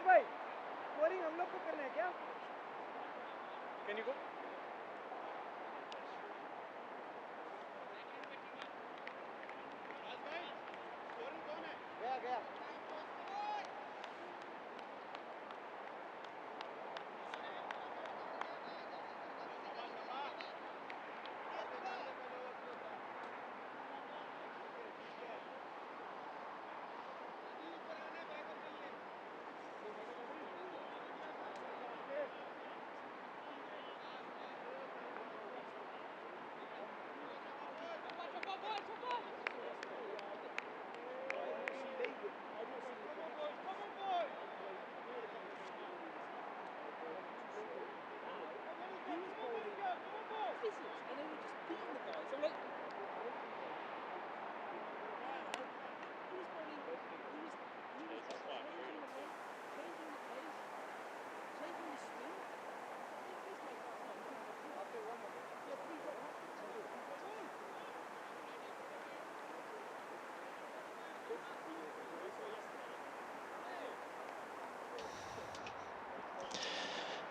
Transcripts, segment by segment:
भाई स्कोरिंग हम लोग को करना है क्या? Can you go? गया गया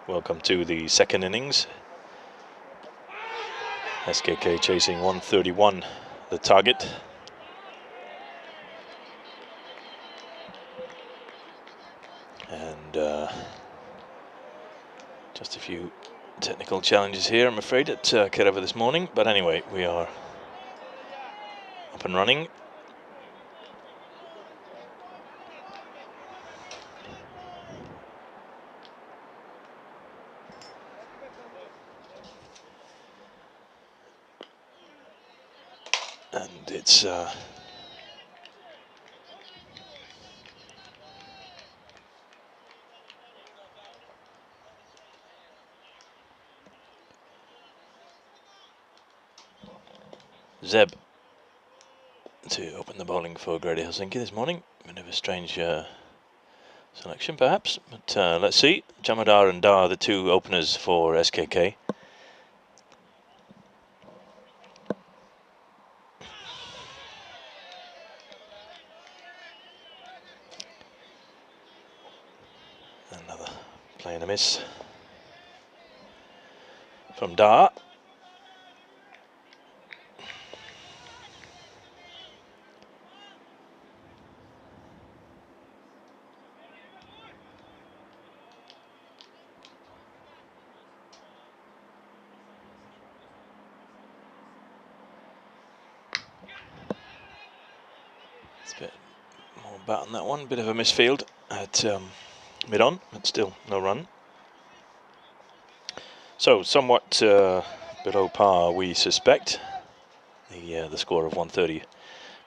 Welcome to the second innings. SKK chasing 131, the target. And just a few technical challenges here, I'm afraid, at Kirava this morning. But anyway, we are up and running. And it's Zeb to open the bowling for Grady Helsinki this morning. Bit of a strange selection perhaps, but let's see. Jamadar and Dar, the two openers for SKK. Another play and a miss from Dar. It's a bit more bat on that one, bit of a misfield at mid-on, but still no run. So somewhat below par, we suspect. The score of 130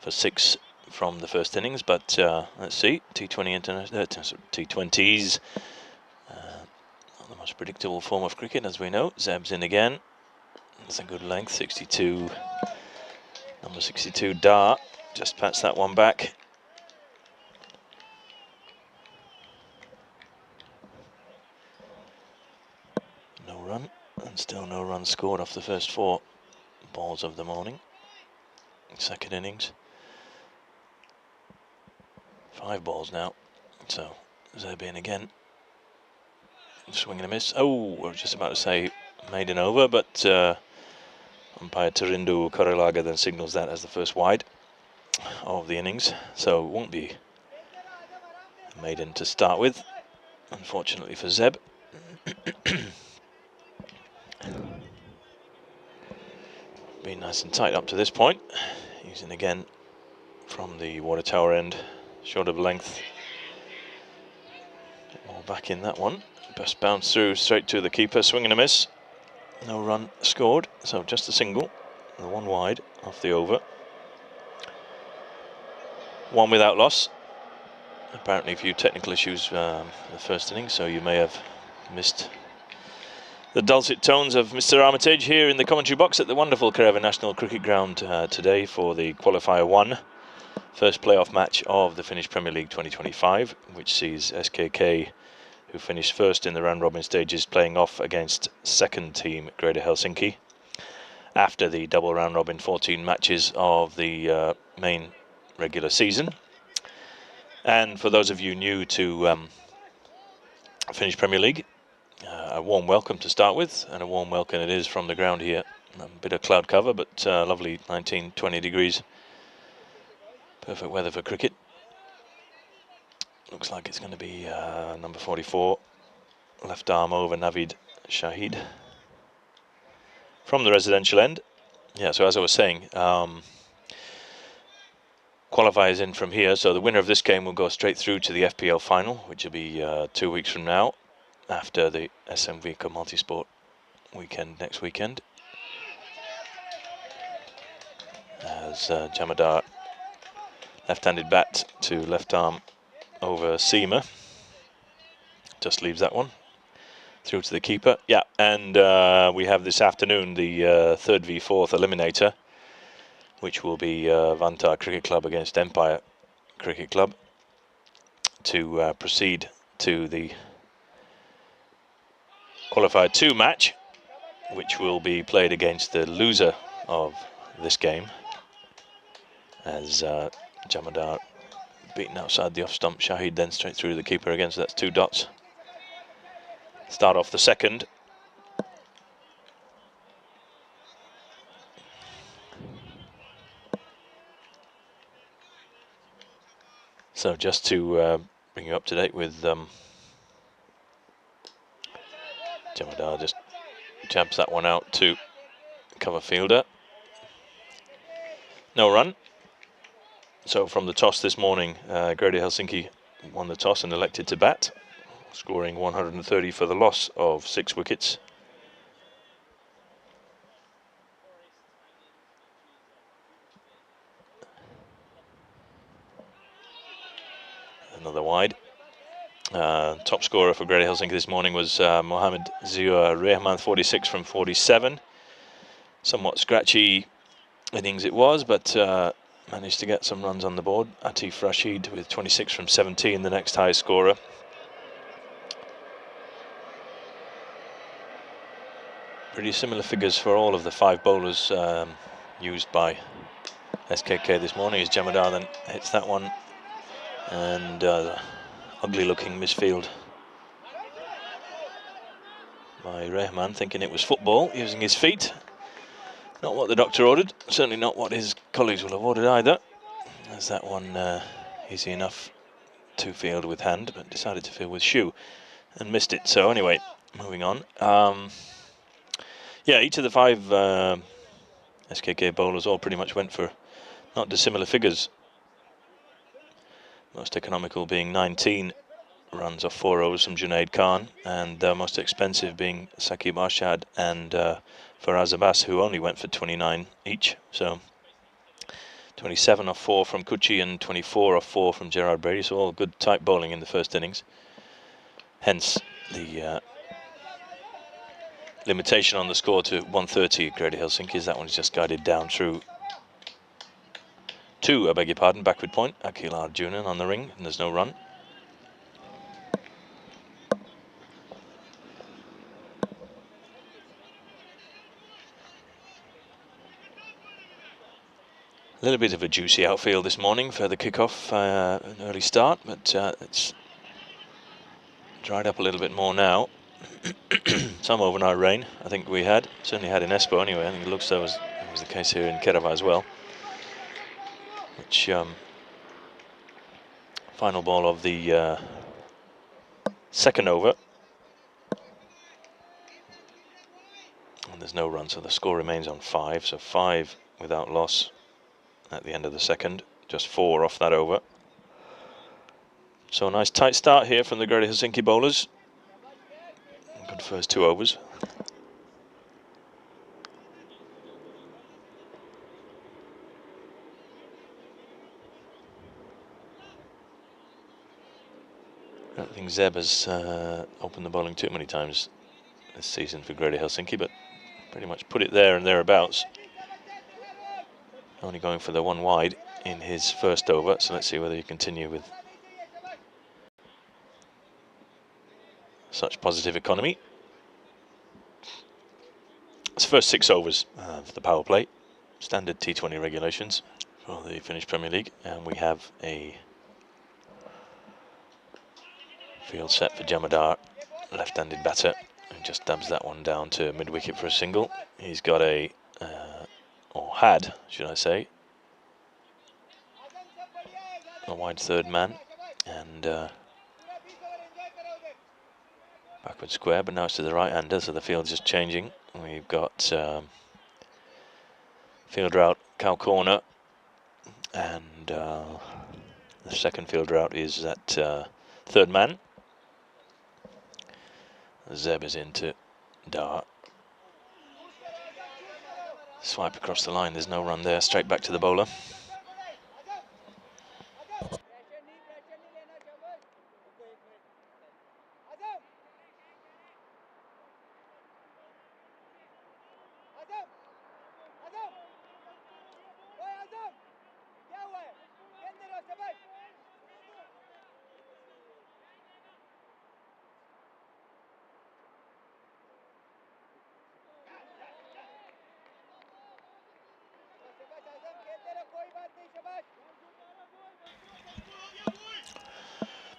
for 6 from the first innings, but let's see. T20 T20s, not the most predictable form of cricket, as we know. Zeb's in again. It's a good length, 62. Number 62, Dar, just pats that one back. No run, and still no run scored off the first 4 balls of the morning. Second innings. 5 balls now, so Zeb in again. Swing and a miss. Oh, I was just about to say maiden over, but umpire Tarindu Korilaga then signals that as the first wide of the innings, so it won't be a maiden to start with, unfortunately for Zeb. Been nice and tight up to this point. Using again from the water tower end, short of length. More back in that one. Best bounce through straight to the keeper. Swing and a miss. No run scored, so just a single. The one wide off the over. One without loss. Apparently a few technical issues in the first inning, so you may have missed the dulcet tones of Mr. Armitage here in the commentary box at the wonderful Kerava National Cricket Ground today for the Qualifier 1. First playoff match of the Finnish Premier League 2025, which sees SKK, who finished first in the round-robin stages, playing off against second team Greater Helsinki after the double round-robin 14 matches of the main regular season. And for those of you new to Finnish Premier League, a warm welcome to start with, and a warm welcome it is from the ground here. A bit of cloud cover, but lovely 19-20 degrees. Perfect weather for cricket. Looks like it's going to be number 44, left arm over Navid Shahid from the residential end. Yeah, so as I was saying, qualifiers in from here, so the winner of this game will go straight through to the FPL final, which will be 2 weeks from now, after the SMV Multisport weekend next weekend. As Jamadar, left-handed bat to left arm over Seamer, just leaves that one through to the keeper. Yeah, and we have this afternoon the third v fourth eliminator, which will be Vantaa Cricket Club against Empire Cricket Club, to proceed to the Qualifier 2 match, which will be played against the loser of this game, as Jamadar beaten outside the off stump. Shahid then straight through the keeper again, so that's 2 dots. Start off the second. So just to bring you up to date with Jamadar, just jabs that one out to cover fielder. No run. So from the toss this morning, Greater Helsinki won the toss and elected to bat, scoring 130 for the loss of 6 wickets. Another wide. Top scorer for Greater Helsinki this morning was Mohamed Ziaur Rehman, 46 from 47. Somewhat scratchy innings it was, but managed to get some runs on the board. Atif Rashid with 26 from 17, the next highest scorer. Pretty similar figures for all of the 5 bowlers used by SKK this morning, as Jamadar then hits that one, and ugly looking misfield by Rehman, thinking it was football, using his feet. Not what the doctor ordered, certainly not what his colleagues will have ordered either, as that one easy enough to field with hand, but decided to field with shoe and missed it. So anyway, moving on. Yeah, each of the 5 SKK bowlers all pretty much went for not dissimilar figures. Most economical being 19 runs off 4 overs from Junaid Khan, and most expensive being Saqib Arshad and Faraz Abbas, who only went for 29 each. So 27 off 4 from Kuchi and 24 off 4 from Gerard Brady, so all good tight bowling in the first innings. Hence the limitation on the score to 130 Grady Helsinki, as that one's just guided down through to, I beg your pardon, backward point. Akil Arjunan on the ring, and there's no run. A little bit of a juicy outfield this morning for the kickoff, an early start, but it's dried up a little bit more now. Some overnight rain, I think we had, certainly had in Espoo anyway. I think it looks that was the case here in Kerava as well. Which final ball of the second over, and there's no run, so the score remains on 5. So 5 without loss at the end of the second, just 4 off that over. So a nice tight start here from the Grady Helsinki bowlers. Good first 2 overs. I don't think Zeb has opened the bowling too many times this season for Grady Helsinki, but pretty much put it there and thereabouts. Only going for the 1 wide in his first over, so let's see whether he continue with such positive economy. It's the first 6 overs for the power play, standard T20 regulations for the Finnish Premier League, and we have a field set for Jamadar, left-handed batter, who just dabs that one down to mid-wicket for a single. He's got a, or had, should I say, a wide third man, and backward square, but now it's to the right-hander, so the field's just changing. We've got fielder out, cow corner, and the second fielder out is that third man. Zeb is into Dar. Swipe across the line, there's no run there, straight back to the bowler.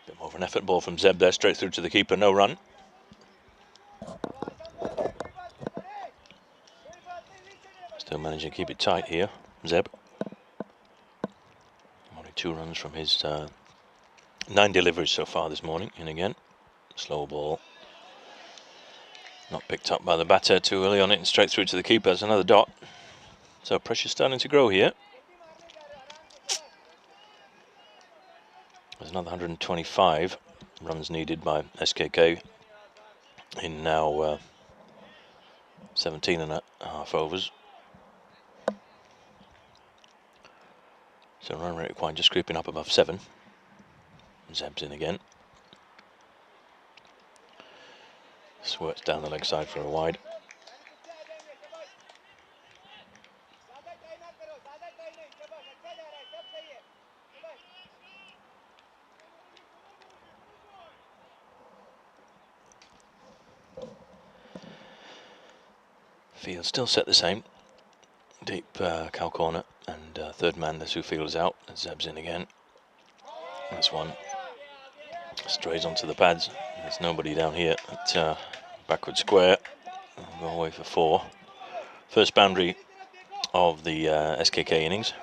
Bit more of an effort ball from Zeb there, straight through to the keeper, no run. Still managing to keep it tight here, Zeb. Only 2 runs from his 9 deliveries so far this morning. In again, slow ball. Not picked up by the batter too early on it, and straight through to the keeper. There's another dot. So pressure's starting to grow here. There's another 125 runs needed by SKK in now 17 and a half overs. So run rate required just creeping up above 7. Zeb's in again. Swirts down the leg side for a wide. Field still set the same. Deep cow corner, and third man, the 2 fielders out, and Zeb's in again. That's one. Strays onto the pads. There's nobody down here at backward square. We'll go away for 4. First boundary of the SKK innings.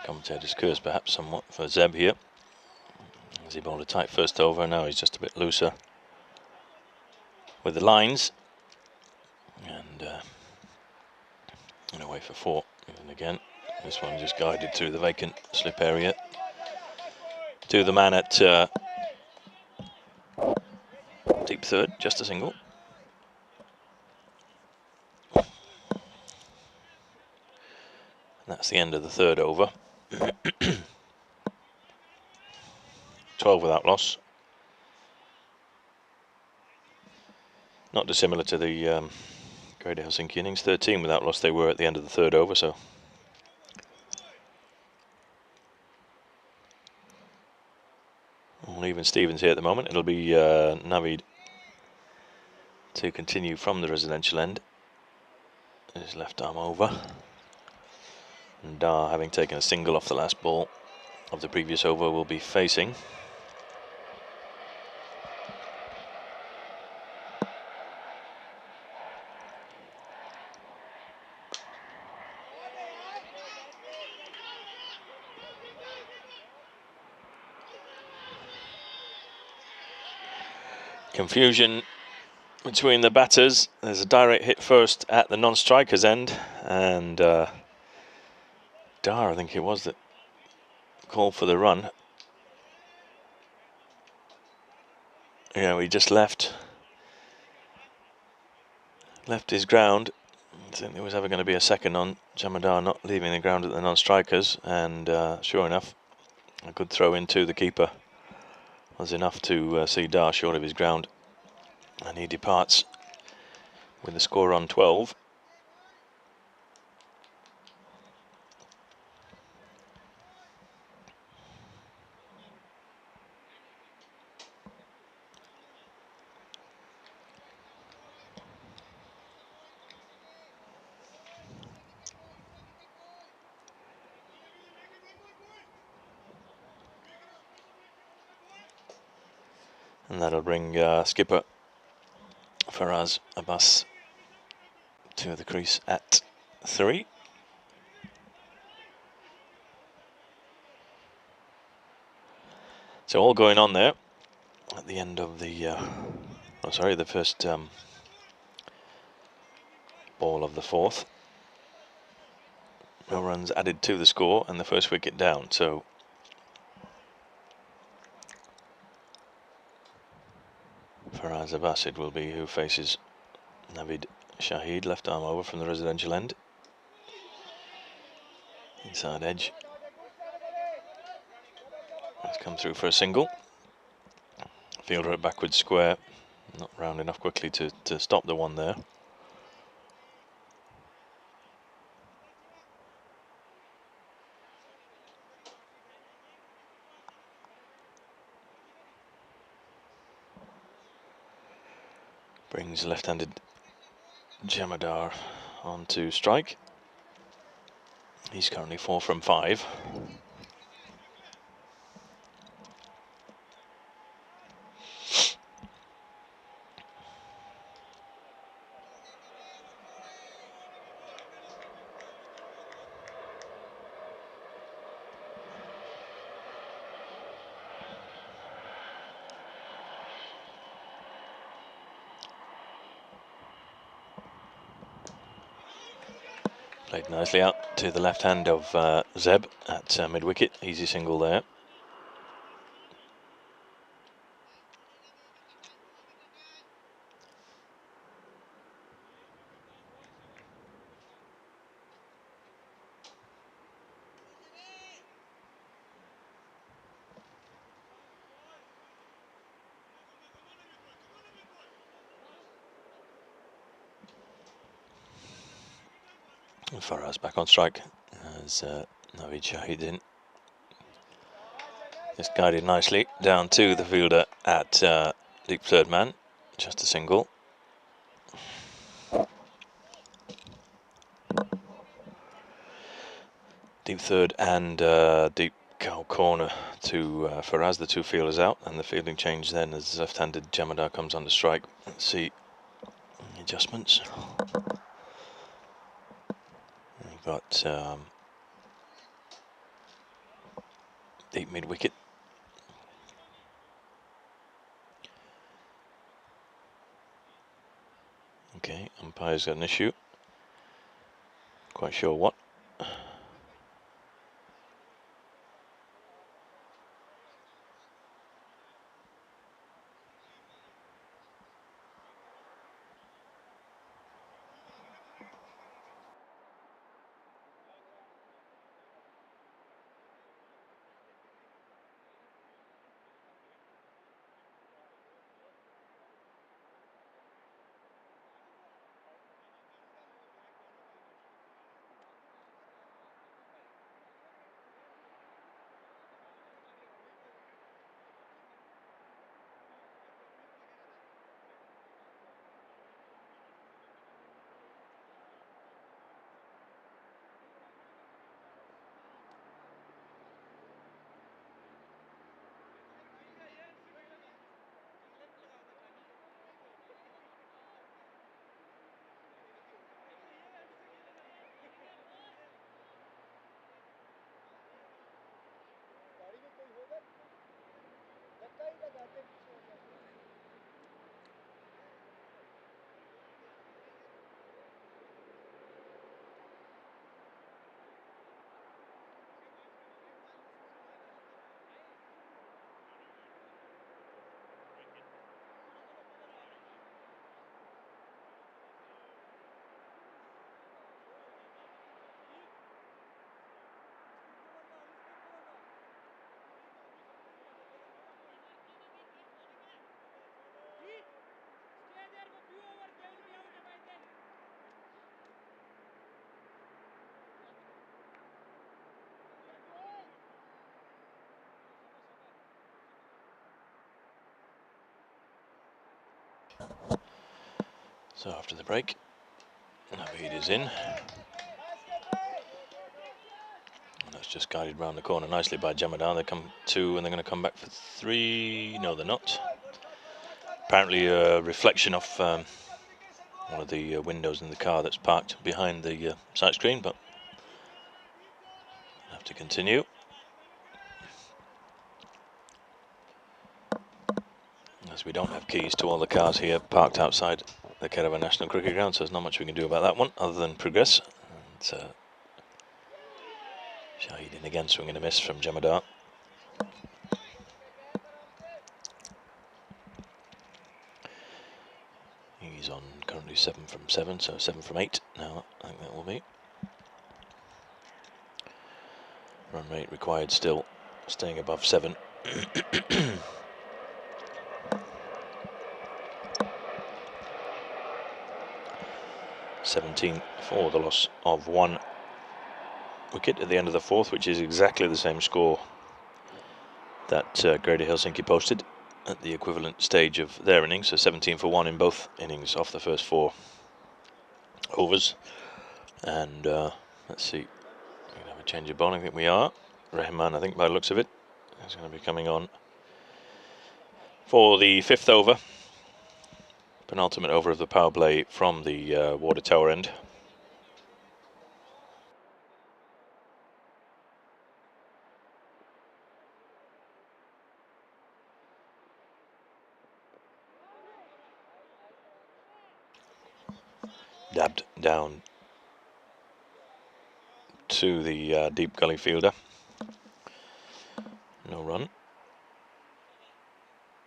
Commentator's curse perhaps somewhat for Zeb here, as he bowled a tight first over. Now he's just a bit looser with the lines, and away for 4. And again, this one just guided through the vacant slip area to the man at deep third, just a single. And that's the end of the third over. 12 without loss. Not dissimilar to the Greater Helsinki innings. 13 without loss they were at the end of the third over, so. All even Stevens here at the moment. It'll be Navid to continue from the residential end. His left arm over. And Dar, having taken a single off the last ball of the previous over, will be facing. Confusion between the batters. There's a direct hit first at the non-striker's end, and Dar, I think it was, that called for the run. Yeah, he just left his ground. I didn't think there was ever going to be a second on Jamadar not leaving the ground at the non-strikers, and sure enough, a good throw into the keeper was enough to see Dar short of his ground, and he departs with the score on 12. And that'll bring skipper Faraz Abbas to the crease at 3. So all going on there at the end of the the first ball of the fourth. No runs added to the score and the first wicket down, so Faraz Abbas it will be who faces Navid Shahid, left arm over from the residential end. Inside edge. It's come through for a single. Fielder at backward square, not round enough quickly to stop the one there. Brings left-handed Jamadar on to strike. He's currently 4 from 5. Played nicely out to the left hand of Zeb at mid-wicket. Easy single there. And Faraz back on strike as Navid Shahid in. Just guided nicely down to the fielder at deep third man. Just a single. Deep third and deep cow corner to Faraz, the two fielders out, and the fielding change then as left-handed Jamadar comes under strike. Let's see the adjustments. We've got deep mid-wicket. Okay, umpire's got an issue. Quite sure what. So after the break, Naveed is in. And that's just guided round the corner nicely by Jamadar. They come 2 and they're going to come back for 3. No, they're not. Apparently a reflection off one of the windows in the car that's parked behind the sight screen, but I have to continue. As we don't have keys to all the cars here parked outside the Kerava National Cricket Ground, so there's not much we can do about that one other than progress. And Shahid in again, swinging a miss from Jamadar. He's on currently 7 from 7, so 7 from 8 now, I think that will be. Run rate required still staying above 7. 17 for the loss of 1 wicket at the end of the 4th, which is exactly the same score that Greater Helsinki posted at the equivalent stage of their innings. So 17 for 1 in both innings off the first 4 overs. And let's see, we're going to have a change of bowling. I think we are. Rahman, I think by the looks of it, is going to be coming on for the 5th over, penultimate over of the power play from the water tower end. Dabbed down to the deep gully fielder. No run.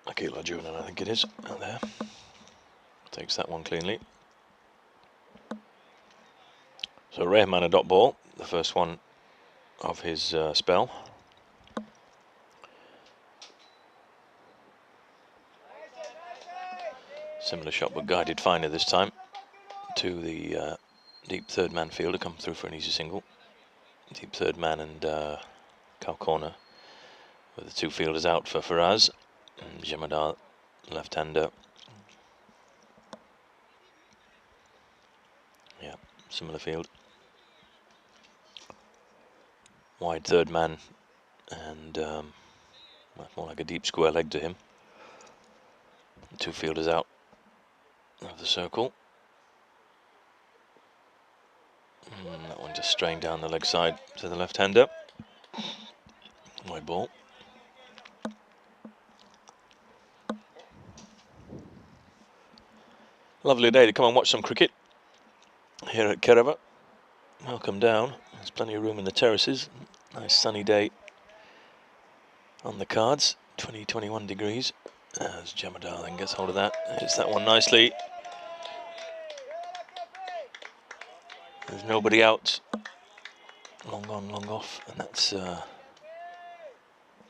Akil Arjunan, I think it is, out there. Takes that one cleanly. So Rahman a dot ball, the first one of his spell. Similar shot but guided finer this time to the deep third man fielder, come through for an easy single. Deep third man and cow corner with the 2 fielders out for Faraz. And Jamadar, left-hander. Yeah, similar field. Wide third man and more like a deep square leg to him. 2 fielders out of the circle. That one just straying down the leg side to the left-hander. Wide ball. Lovely day to come and watch some cricket here at Kerava. Welcome down. There's plenty of room in the terraces. Nice sunny day on the cards. 20-21 degrees. As Jamadar then gets hold of that. Hits that one nicely. There's nobody out. Long on, long off, and that's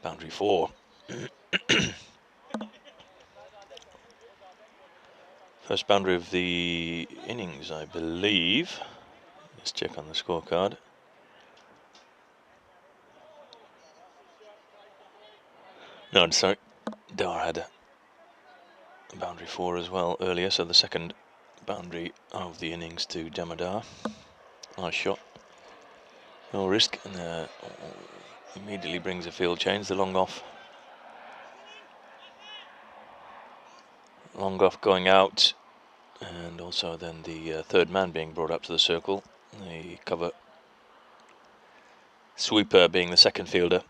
boundary 4. First boundary of the innings, I believe. Let's check on the scorecard. No, I'm sorry. Dar had a boundary 4 as well earlier, so the second boundary of the innings to Jamadar. Nice shot. No risk, and immediately brings a field change. The long off going out, and also then the third man being brought up to the circle. The cover sweeper being the second fielder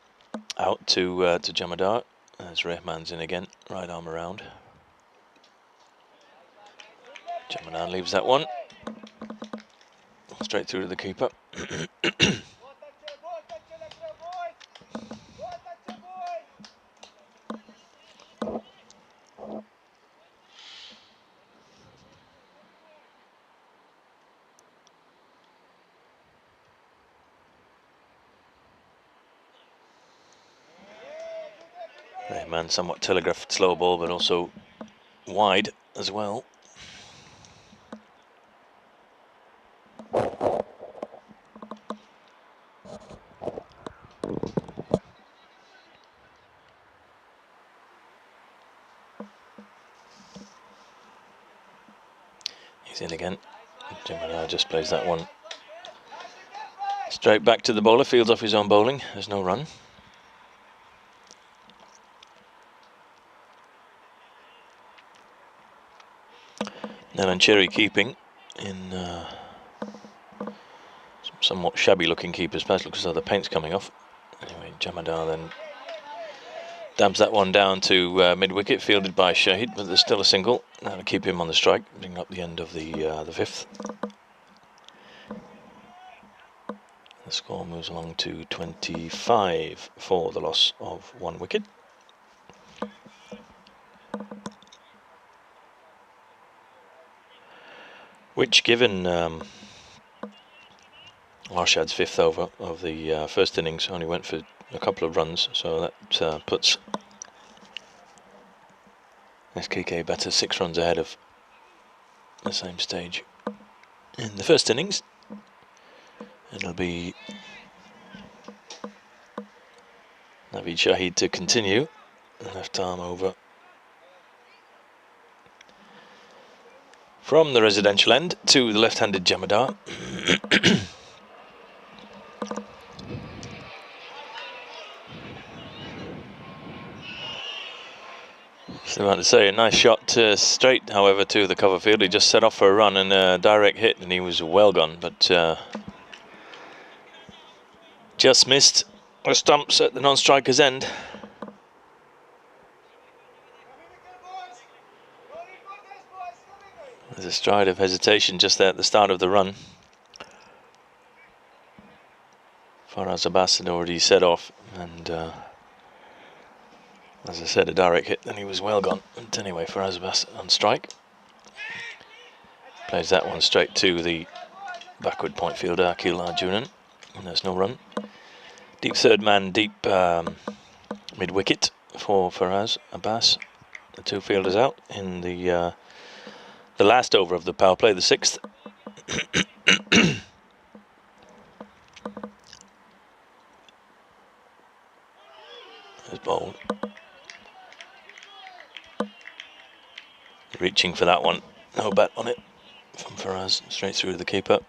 out to Jamadar. As Rahman's in again, right arm around. Jamadar leaves that one straight through to the keeper. Rahman somewhat telegraphed slow ball, but also wide as well. He's in again. Jamadar just plays that one straight back to the bowler, fields off his own bowling. There's no run. Nalancheri keeping in somewhat shabby looking keeper's pass. Looks as though the paint's coming off. Anyway, Jamadar then dabs that one down to mid-wicket, fielded by Shahid, but there's still a single. That'll keep him on the strike, bring up the end of the fifth. The score moves along to 25 for the loss of 1 wicket. Which, given Arshad's 5th over of the first innings, only went for a couple of runs, so that puts SKK better 6 runs ahead of the same stage in the first innings. It'll be Naveed Shahid to continue, left arm over from the residential end to the left-handed Jamadar. So about to say, a nice shot straight, however, to the cover field. He just set off for a run and a direct hit, and he was well gone, but just missed the stumps at the non-striker's end. There's a stride of hesitation just there at the start of the run. Faraz Abbas had already set off, and as I said, a direct hit, then he was well gone. But anyway, Faraz Abbas on strike. Plays that one straight to the backward point fielder, Akil Arjunan, and there's no run. Deep third man, deep mid-wicket for Faraz Abbas. The 2 fielders out in the last over of the power play, the 6th. There's bowled. Reaching for that one, no bat on it from Faraz, straight through to the keeper.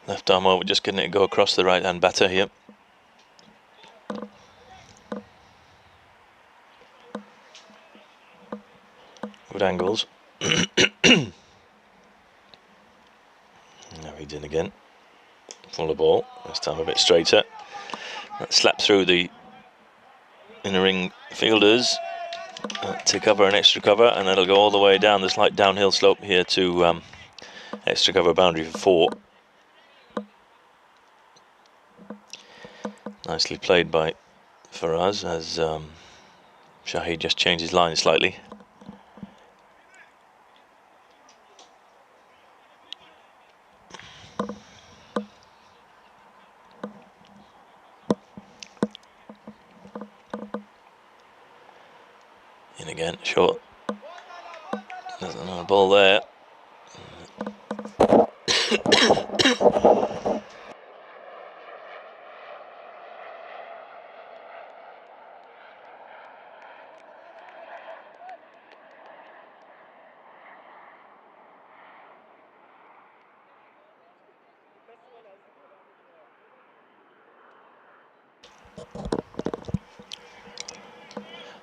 Left arm over, just getting it to go across the right hand batter here. Good angles. Now he's in again. Full of ball, this time a bit straighter. That slapped through the inner ring fielders to cover an extra cover, and it'll go all the way down the slight downhill slope here to extra cover boundary for 4. Nicely played by Faraz as Shahid just changed his line slightly. In again, short. There's another ball there.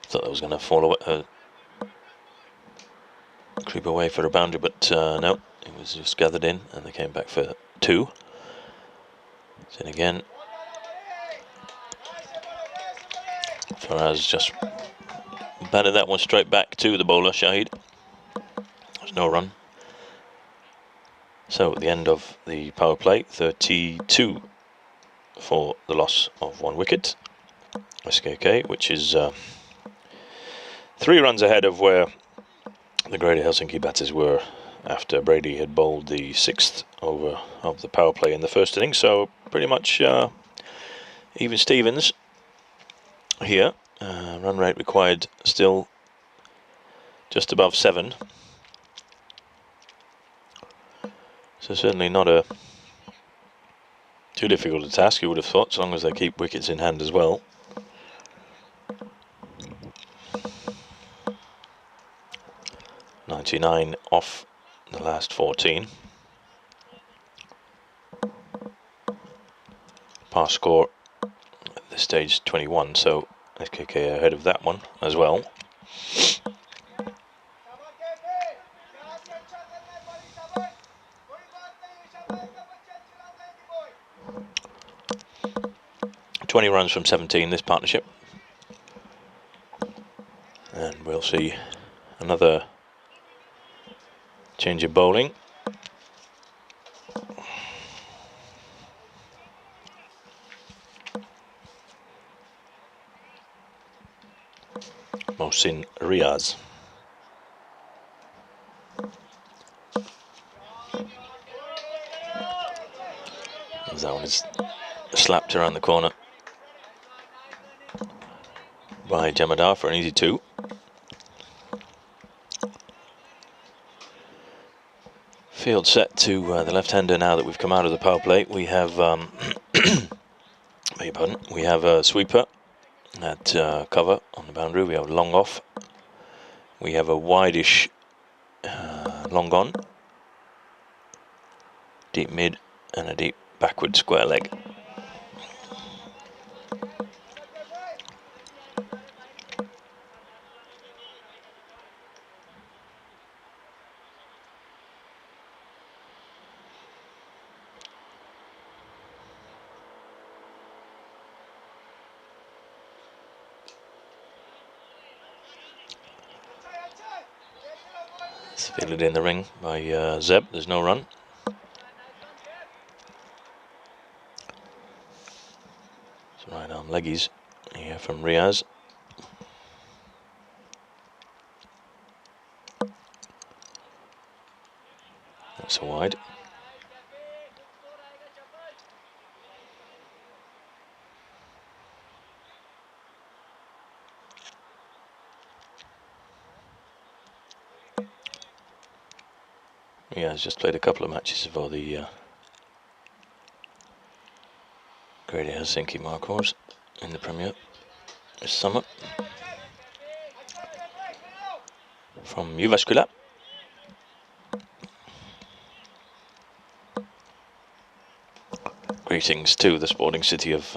Thought that was going to fall away, creep away for a boundary, but no, it was just gathered in, and they came back for 2. It's in again. Faraz just batted that one straight back to the bowler, Shahid. There's no run. So at the end of the power play, 32 for the loss of 1 wicket. SKK, which is 3 runs ahead of where the Greater Helsinki batters were after Brady had bowled the 6th over of the power play in the first inning. So pretty much even Stevens here. Run rate required still just above 7. So certainly not a too difficult a task, you would have thought, as long as they keep wickets in hand as well. 29 off the last 14. Pass score at this stage 21, so SKK ahead of that one as well. Sama Keke. Jangan kencang dengan balik sabar. Boy bantay sabar ka pachat silang lagi boy. 20 runs from 17 this partnership, and we'll see another change of bowling. Mohsin Riaz. As that one is slapped around the corner by Jamadar for an easy 2. Field set to the left-hander now that we've come out of the power play. We have we have a sweeper at cover on the boundary. We have long off. We have a wideish long on, deep mid, and a deep backward square leg. It's fielded in the ring by Zeb. There's no run. It's right arm leggies here from Riaz. That's a wide. Riaz just played a couple of matches for the Greater Helsinki Markhors in the Premier this summer. From Jyväskylä. Greetings to the sporting city of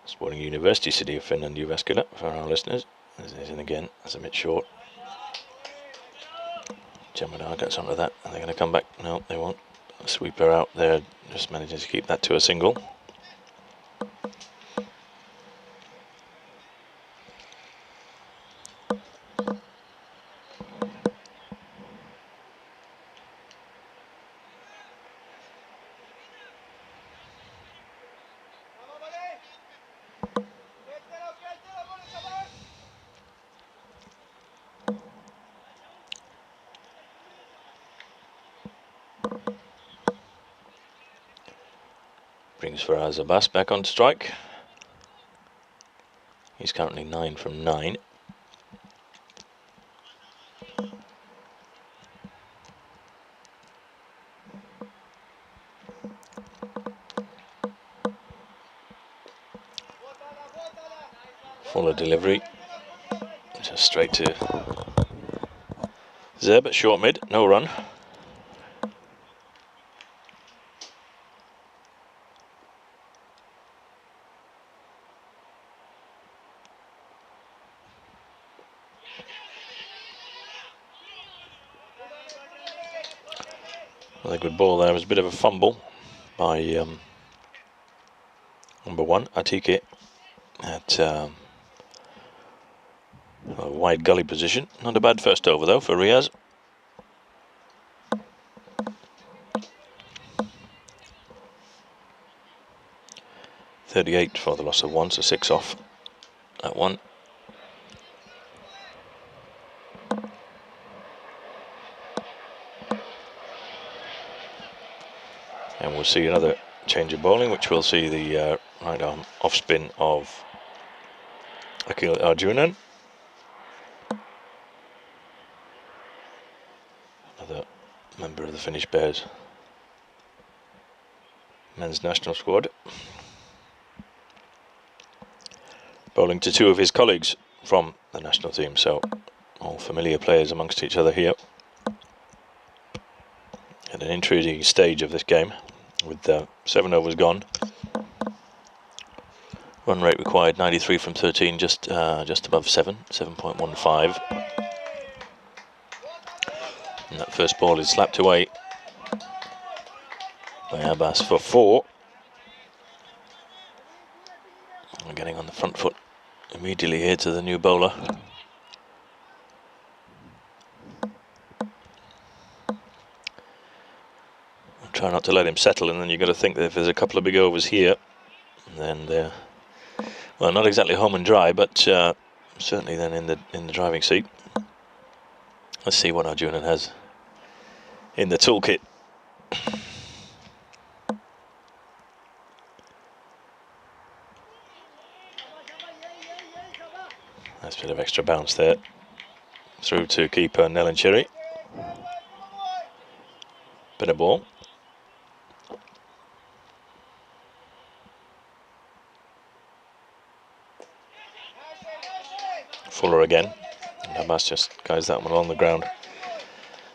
sporting university city of Finland, Jyväskylä, for our listeners. And again, that's a bit short. Jamadar gets onto that. Are they going to come back? No, they won't. Sweeper out there, just manages to keep that to a single. Brings Faraz Abbas back on strike. He's currently 9 from 9. Fuller delivery. Just straight to Zeb at short mid, no run. A good ball there. It was a bit of a fumble by number 1, Atike, at a wide gully position. Not a bad first over though for Riaz. .38 for the loss of 1, so 6 off at 1. And we'll see another change of bowling, which we'll see the right arm off spin of Akil Arjunan. Another member of the Finnish Bears men's national squad. Bowling to 2 of his colleagues from the national team, so All familiar players amongst each other here. At an intriguing stage of this game, with 7 overs gone. Run rate required 93 from 13, just above 7.15. And that first ball is slapped away by Abbas for 4. We're getting on the front foot immediately here to the new bowler. Try not to let him settle, and then you've got to think that if there's a couple of big overs here, then they're, well, not exactly home and dry, but certainly then in the driving seat. Let's see what Arjunan has in the toolkit. Nice bit of extra bounce there. Through to keeper Nelincherry. Bit of ball. Fuller again. And Abbas just guides that one along the ground.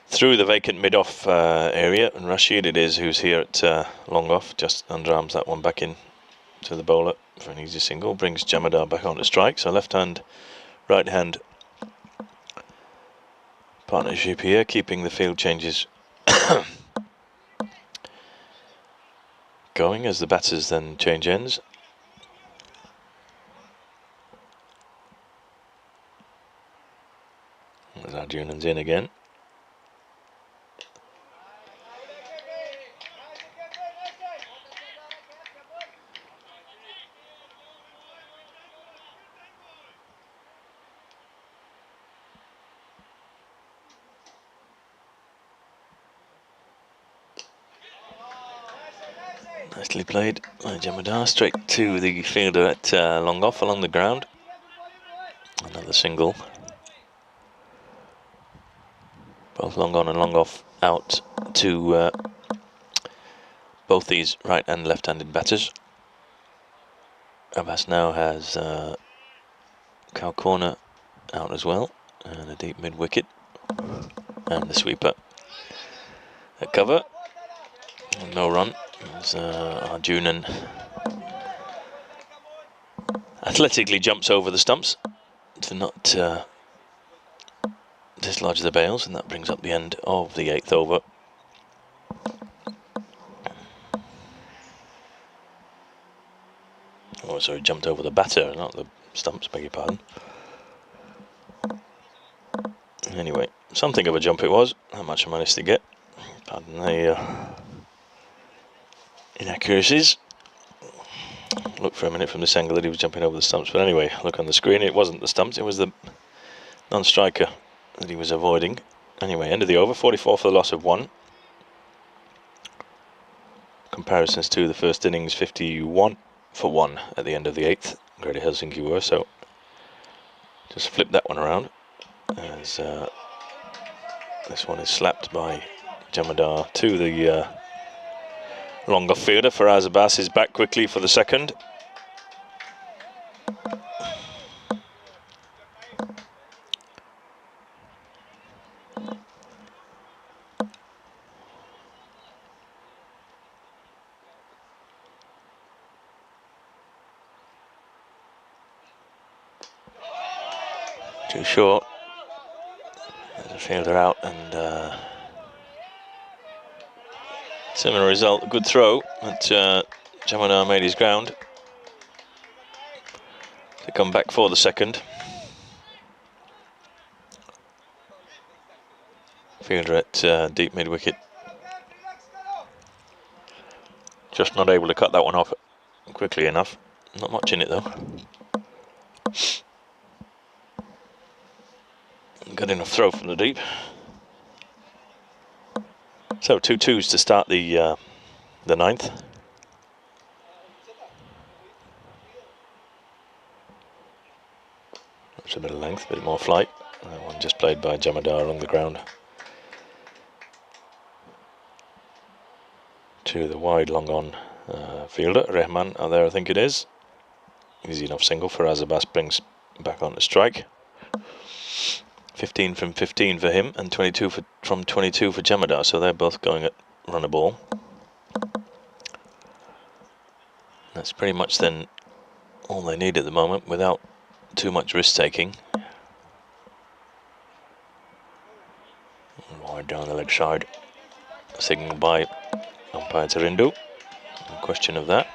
Through the vacant mid-off area, and Rashid it is who's here at long off, just underarms that one back in to the bowler for an easy single, brings Jamadar back on to strike. So left hand, right hand partnership here, keeping the field changes going as the batters then change ends. As Arjunan's in again. Nicely played by Jamadar, straight to the fielder at long off along the ground. Another single. Both long on and long off out to both these right and left-handed batters. Abbas now has cow corner out as well, and a deep mid-wicket, and the sweeper at cover. No run as Arjunan athletically jumps over the stumps to not dislodge the bails, and that brings up the end of the 8th over. Oh, sorry, jumped over the batter, not the stumps, beg your pardon. Anyway, something of a jump it was. How much I managed to get. Pardon the inaccuracies. Look for a minute from this angle that he was jumping over the stumps, but anyway, look on the screen, it wasn't the stumps, it was the non-striker that he was avoiding. Anyway, end of the over, 44 for the loss of 1. Comparisons to the first innings, 51 for 1 at the end of the 8th. Greater Helsinki were, so just flip that one around as this one is slapped by Jamadar to the long off fielder. Faraz Abbas is back quickly for the second. Too short. There's a fielder out, and similar result. A good throw, but Jamadar made his ground to come back for the second. Fielder at deep mid wicket. Just not able to cut that one off quickly enough. Not much in it though. Good enough throw from the deep. So 2-2s to start the 9th. That's a bit of length, a bit more flight. That one just played by Jamadar along the ground to the wide long on fielder Rehman out there, I think it is. Easy enough single for Abbas, brings back on to strike. 15 from 15 for him, and 22 from 22 for Jamadar, so they're both going at run a ball. That's pretty much then all they need at the moment, without too much risk taking. Wide down the leg side, signalled by umpire Tarindu. No question of that.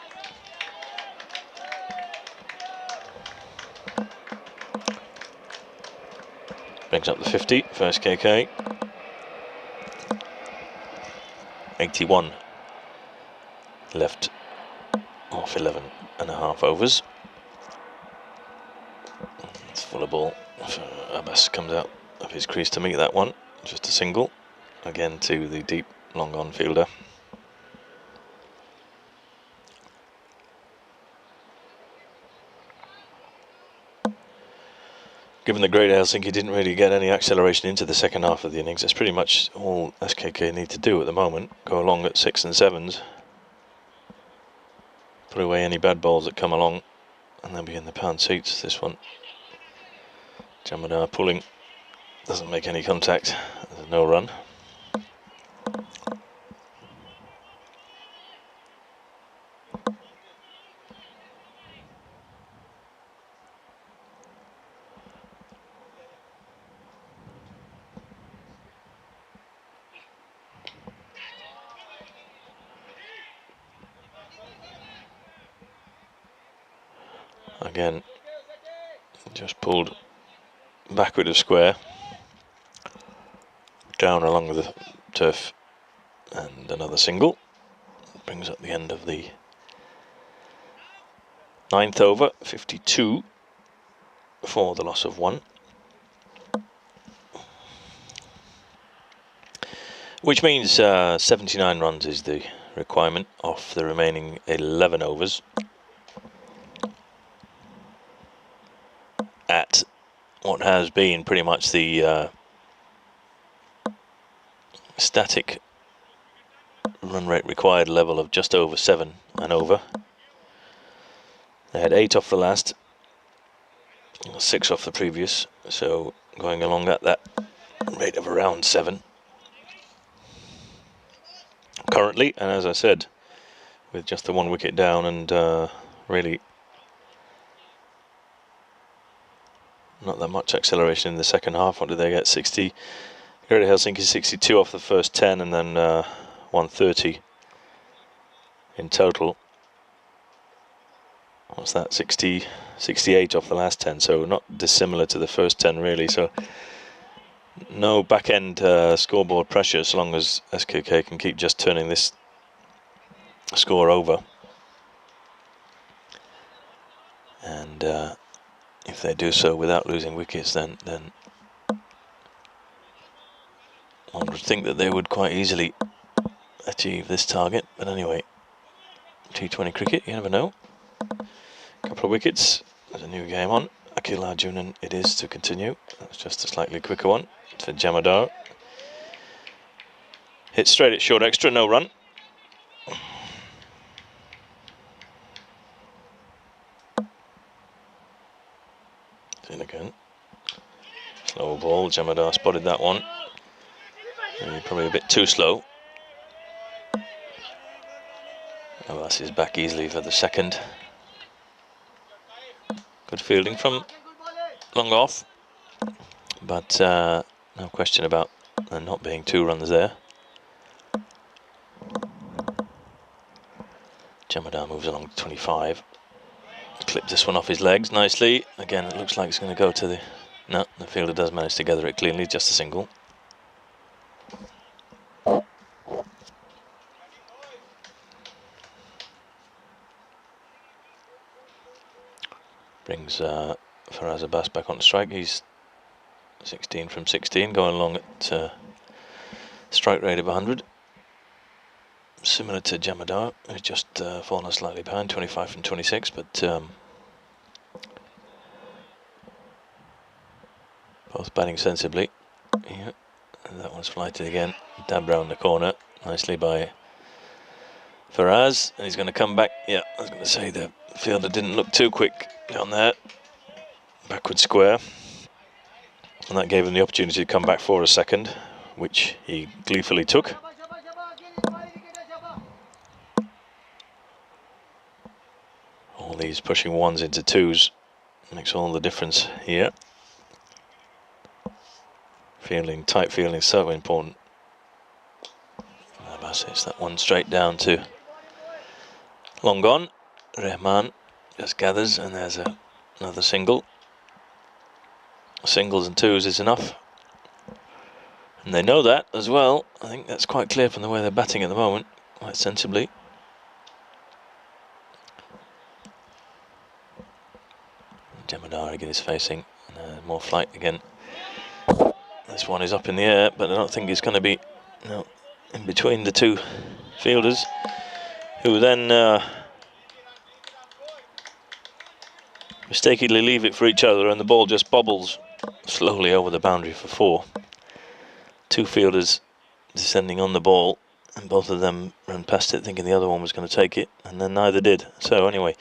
Brings up the 50 for SKK. 81 left off 11 and a half overs. It's full of ball. Abbas comes out of his crease to meet that one. Just a single. Again to the deep long on fielder. Given the Great Helsinki didn't really get any acceleration into the second half of the innings, that's pretty much all SKK need to do at the moment. Go along at 6 and 7s. Put away any bad balls that come along, and they'll be in the pound seats. This one, Jamadar pulling, doesn't make any contact. There's no run. Again, just pulled backward of square, down along the turf, and another single. Brings up the end of the 9th over, 52 for the loss of 1. Which means 79 runs is the requirement of the remaining 11 overs. At what has been pretty much the static run rate required level of just over 7 and over. They had 8 off the last, 6 off the previous, so going along at that rate of around 7 currently. And as I said, with just the 1 wicket down and really not that much acceleration in the second half. What did they get? 60. Great Helsinki 62 off the first 10, and then 130 in total. What's that? 68 off the last 10. So not dissimilar to the first 10 really. So no back end scoreboard pressure as long as SKK can keep just turning this score over. And if they do so without losing wickets, then one would think that they would quite easily achieve this target. But anyway, T20 cricket, you never know. Couple of wickets. There's a new game on. Akhil Arjunan it is to continue. That's just a slightly quicker one for Jamadar. Hit straight at short extra, no run. In again. Slow ball. Jamadar spotted that one. Probably a bit too slow. Abbas is back easily for the second. Good fielding from long off, but no question about there not being 2 runs there. Jamadar moves along to 25. Clipped this one off his legs nicely. Again, it looks like it's going to go to the... No, the fielder does manage to gather it cleanly, just a single. Brings Faraz Abbas back on strike. He's 16 from 16, going along at strike rate of 100. Similar to Jamadar, who's just fallen slightly behind, 25 from 26, but both batting sensibly. Yeah, and that one's flighted again. Dabbed round the corner nicely by Faraz, and he's going to come back. Yeah, I was going to say the fielder didn't look too quick down there. Backward square. and that gave him the opportunity to come back for a second, which he gleefully took. All these pushing ones into twos makes all the difference here. Tight fielding, so important. Abbas hits that one straight down to long gone. Rahman just gathers, and there's another single. Singles and twos is enough, and they know that as well. I think that's quite clear from the way they're batting at the moment, quite sensibly. Jamadar again is facing, more flight again. This one is up in the air, but I don't think it's going to be in between the two fielders, who then mistakenly leave it for each other, and the ball just bobbles slowly over the boundary for 4. Two fielders descending on the ball, and both of them ran past it thinking the other one was going to take it, and then neither did. So anyway,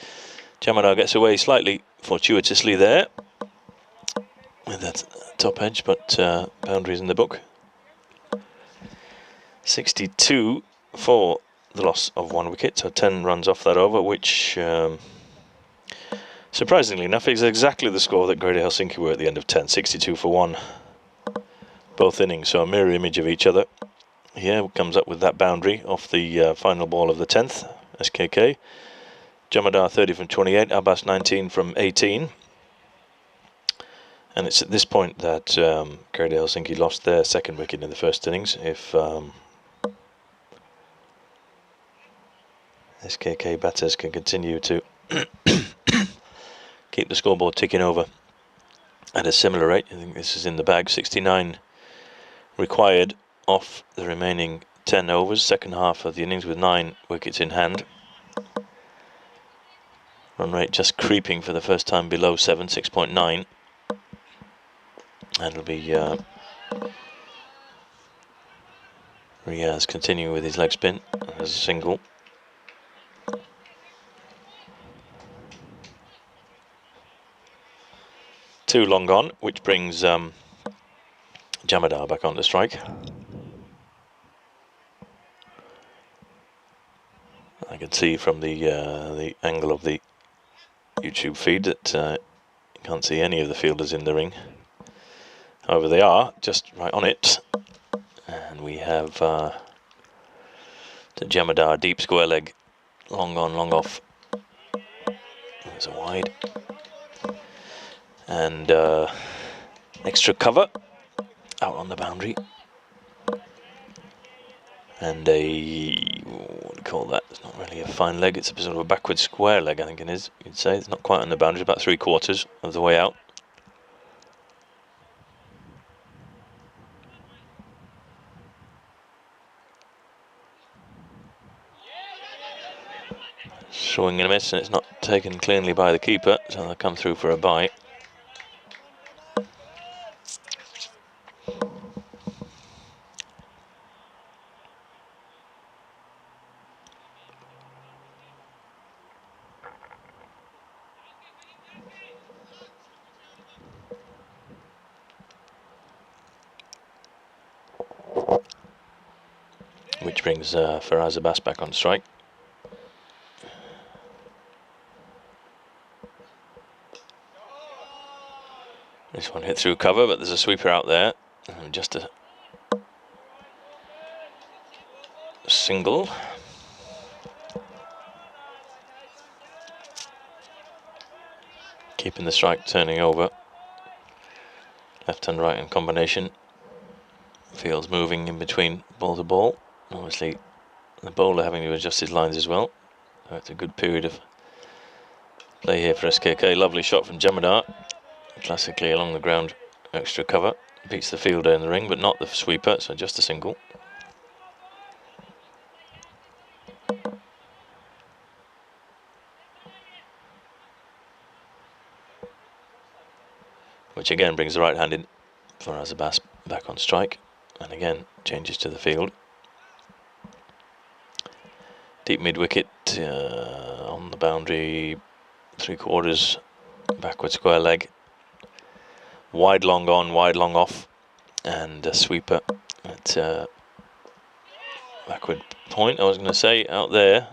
Jamadar gets away slightly fortuitously there with that top edge, but boundaries in the book. 62 for the loss of 1 wicket, so 10 runs off that over, which surprisingly enough is exactly the score that Greater Helsinki were at the end of 10, 62 for 1. Both innings, so a mirror image of each other. Here comes up with that boundary off the final ball of the 10th, SKK. Jamadar 30 from 28, Abbas 19 from 18. And it's at this point that Greater Helsinki lost their second wicket in the first innings. If SKK batters can continue to keep the scoreboard ticking over at a similar rate, I think this is in the bag. 69 required off the remaining 10 overs, second half of the innings, with 9 wickets in hand. Run rate just creeping for the first time below 7, 6.9. And it'll be Riaz continuing with his leg spin as a single. Two long gone, which brings Jamadar back on the strike. I can see from the angle of the YouTube feed that you can't see any of the fielders in the ring. However, they are just right on it, and we have the Jamadar deep square leg, long on, long off. There's a wide, and extra cover out on the boundary, and what do you call that? It's not really a fine leg, it's a sort of a backward square leg, I think it is, you'd say. It's not quite on the boundary, about 3/4 of the way out. Swing and a miss, and it's not taken cleanly by the keeper, so they'll come through for a bye. Which brings Faraz Abbas back on strike. This one hit through cover, but there's a sweeper out there. Just a single. Keeping the strike turning over. Left and right in combination. Fields moving in between ball to ball. Obviously the bowler having to adjust his lines as well. So it's a good period of play here for SKK. Lovely shot from Jamadar. Classically along the ground, extra cover. Beats the fielder in the ring, but not the sweeper, so just a single. Which again brings the right hand in for Abbas back on strike, and again changes to the field. Deep mid wicket on the boundary, 3/4 backward square leg. Wide long on, wide long off, and a sweeper at backward point, I was going to say, out there.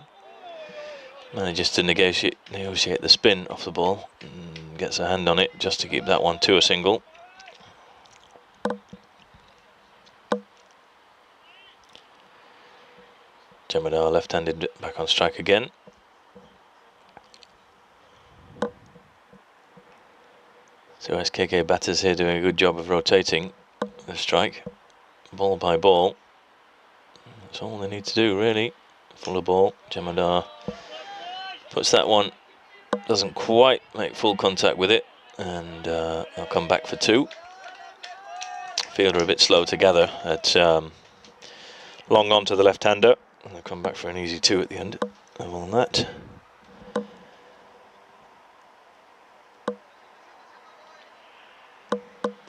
Manages to negotiate the spin off the ball and gets a hand on it just to keep that one to a single. Jamadar left-handed back on strike again. So SKK batters here doing a good job of rotating the strike, ball by ball. That's all they need to do really. Full of ball. Jamadar puts that one, doesn't quite make full contact with it, and they'll come back for two. Fielder a bit slow to gather at long on to the left-hander, and they'll come back for an easy two at the end. Other than that,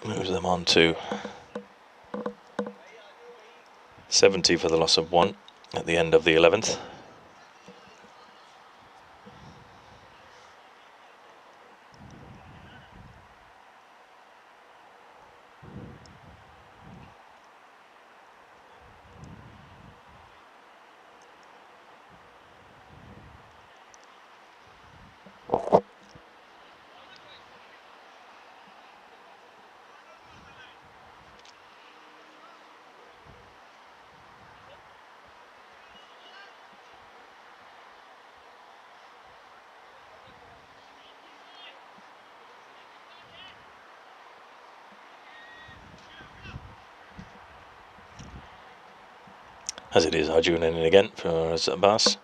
moves them on to 70 for the loss of one at the end of the 11th. As it is, Arjun in again for Abbas.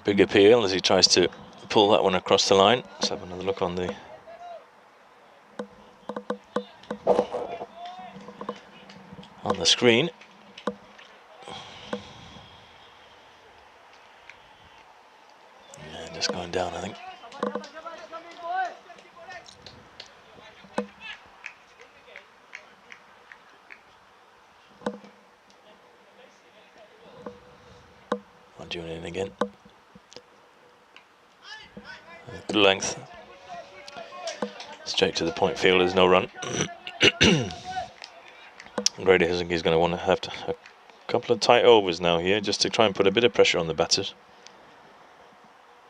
Big appeal as he tries to pull that one across the line. Let's have another look on the screen. Yeah, just going down, I think. Arjun in again. Good length. Straight to the point fielders, no run. Grady Helsinki is going to want to have a couple of tight overs now here, just to try and put a bit of pressure on the batters.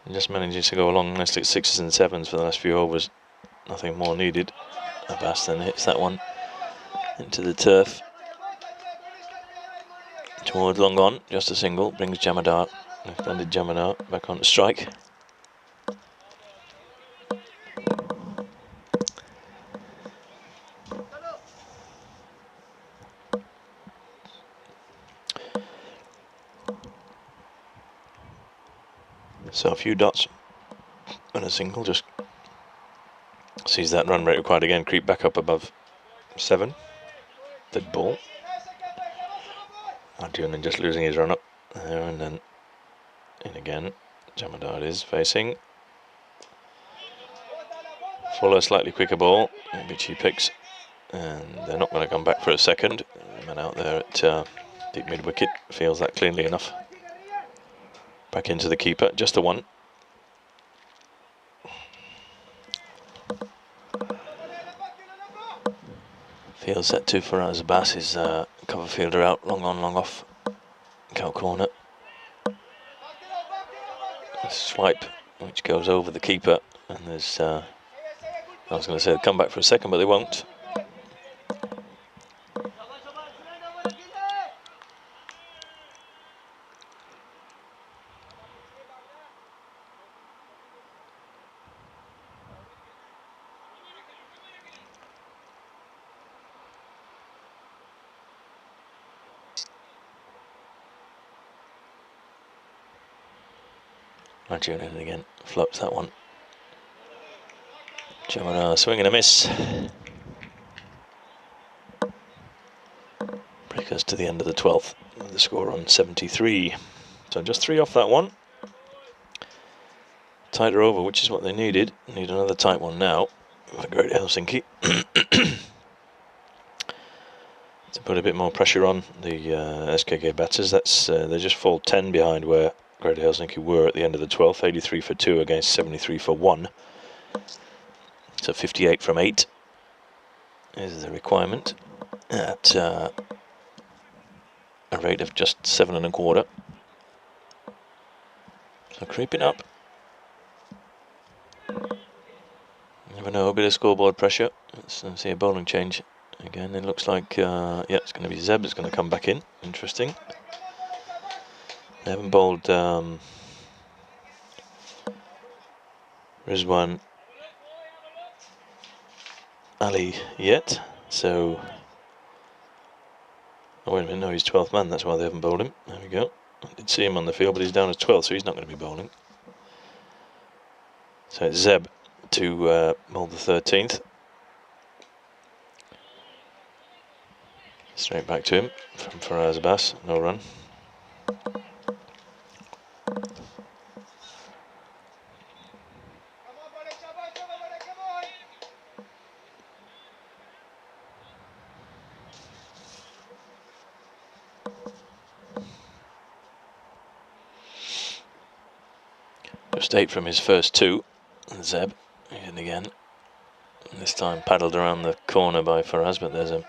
And just managing to go along nicely at 6s and 7s for the last few overs. Nothing more needed. Abbas then hits that one into the turf. Towards long on, just a single, brings Jamadar, left-handed Jamadar, back on to strike. So a few dots and a single, just sees that run rate required again creep back up above 7. Dead ball. Arjun just losing his run up there, and then in again. Jamadar is facing. Fuller, slightly quicker ball, which he picks, and they're not going to come back for a second. The man out there at deep mid wicket feels that cleanly enough. Back into the keeper, just the one. Field set to for Abbas, his cover fielder out, long on, long off, cow corner. A swipe which goes over the keeper, and there's, I was going to say come back for a second, but they won't. Arjun in again, floats that one. Jamadar swing and a miss. Brings us to the end of the 12th with the score on 73. So just 3 off that one. Tighter over, which is what they needed. Need another tight one now for Great Helsinki. To put a bit more pressure on the SKK batters. That's they just fall 10 behind where Greater Helsinki were at the end of the 12th, 83 for 2 against 73 for 1. So 58 from 8 is the requirement at a rate of just 7 1/4. So creeping up. Never know, a bit of scoreboard pressure. Let's see a bowling change again. It looks like, yeah, it's going to be Zeb. It's going to come back in. Interesting. They haven't bowled Rizwan Ali yet, so. Oh, wait a minute, no, he's 12th man, that's why they haven't bowled him. There we go. I did see him on the field, but he's down as 12th, so he's not going to be bowling. So it's Zeb to bowl the 13th. Straight back to him from Faraz Abbas, no run. Just 8 from his first 2. And Zeb, in again. And this time paddled around the corner by Faraz, but there's a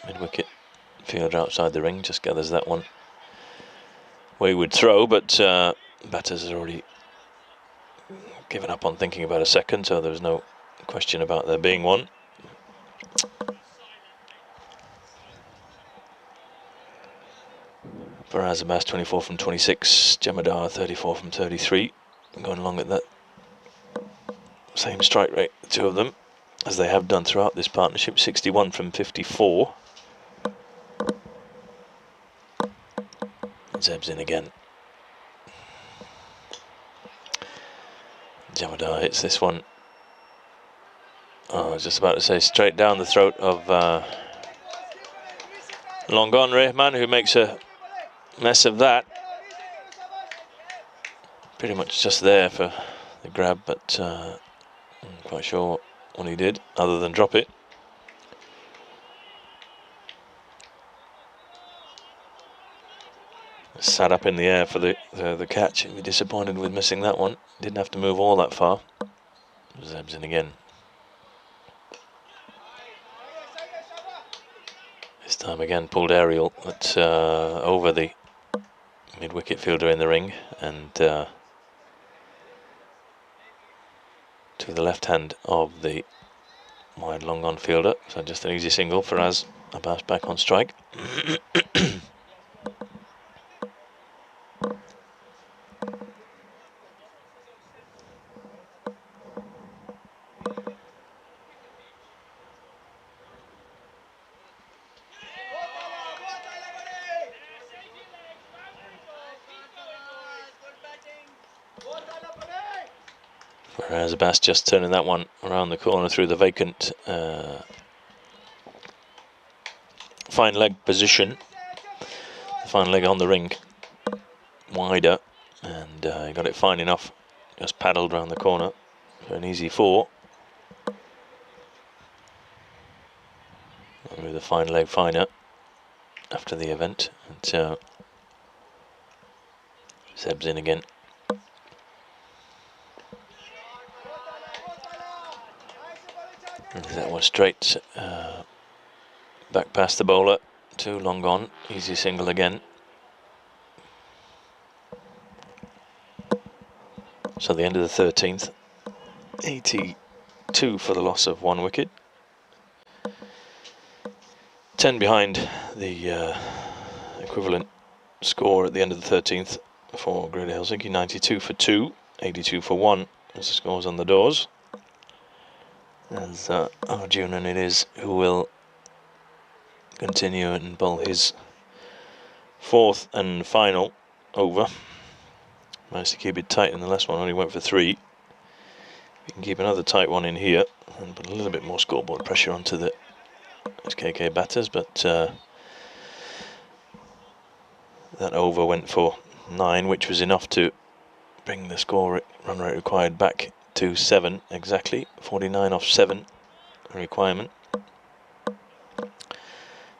mid-wicket fielder outside the ring, just gathers that one. Wayward throw, but batters has already given up on thinking about a second, so there was no question about there being one. Faraz Abbas 24 from 26, Jamadar 34 from 33, going along at that same strike rate, the two of them, as they have done throughout this partnership, 61 from 54. Zeb's in again. Jamadar hits this one. Oh, I was just about to say straight down the throat of long gone Rehman, who makes a mess of that. Pretty much just there for the grab, but I'm quite sure what he did other than drop it. Sat up in the air for the catch. He'd be disappointed with missing that one. Didn't have to move all that far. Zeb's in again. This time again pulled aerial, but over the mid-wicket fielder in the ring and to the left hand of the wide long on fielder. So just an easy single for Faraz Abbas back on strike. Faraz Abbas just turning that one around the corner through the vacant fine leg position. The fine leg on the ring, wider, and he got it fine enough. Just paddled around the corner for an easy 4. With the fine leg finer after the event. And Zeb's in again. That one straight back past the bowler, 2 long gone, easy single again. So the end of the 13th, 82 for the loss of 1 wicket. 10 behind the equivalent score at the end of the 13th for Greater Helsinki, 92 for 2, 82 for 1 as the scores on the doors. As Arjunan it is who will continue and bowl his 4th and final over. Managed to keep it tight in the last one, only went for 3. We can keep another tight one in here and put a little bit more scoreboard pressure onto the SKK batters, but that over went for 9, which was enough to bring the score run rate required back to 7 exactly. 49 off 7 requirement.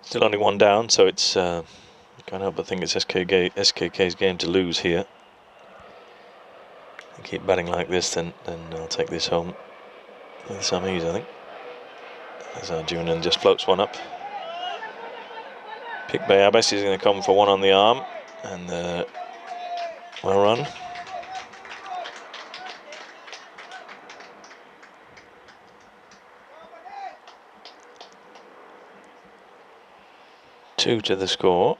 Still only 1 down, so it's can't help but think it's SKK's game to lose here. keep batting like this, then I'll take this home with some ease, I think. As Arjunan just floats one up. Picked by Abbas, he's going to come for one on the arm, and well run. Two to the score.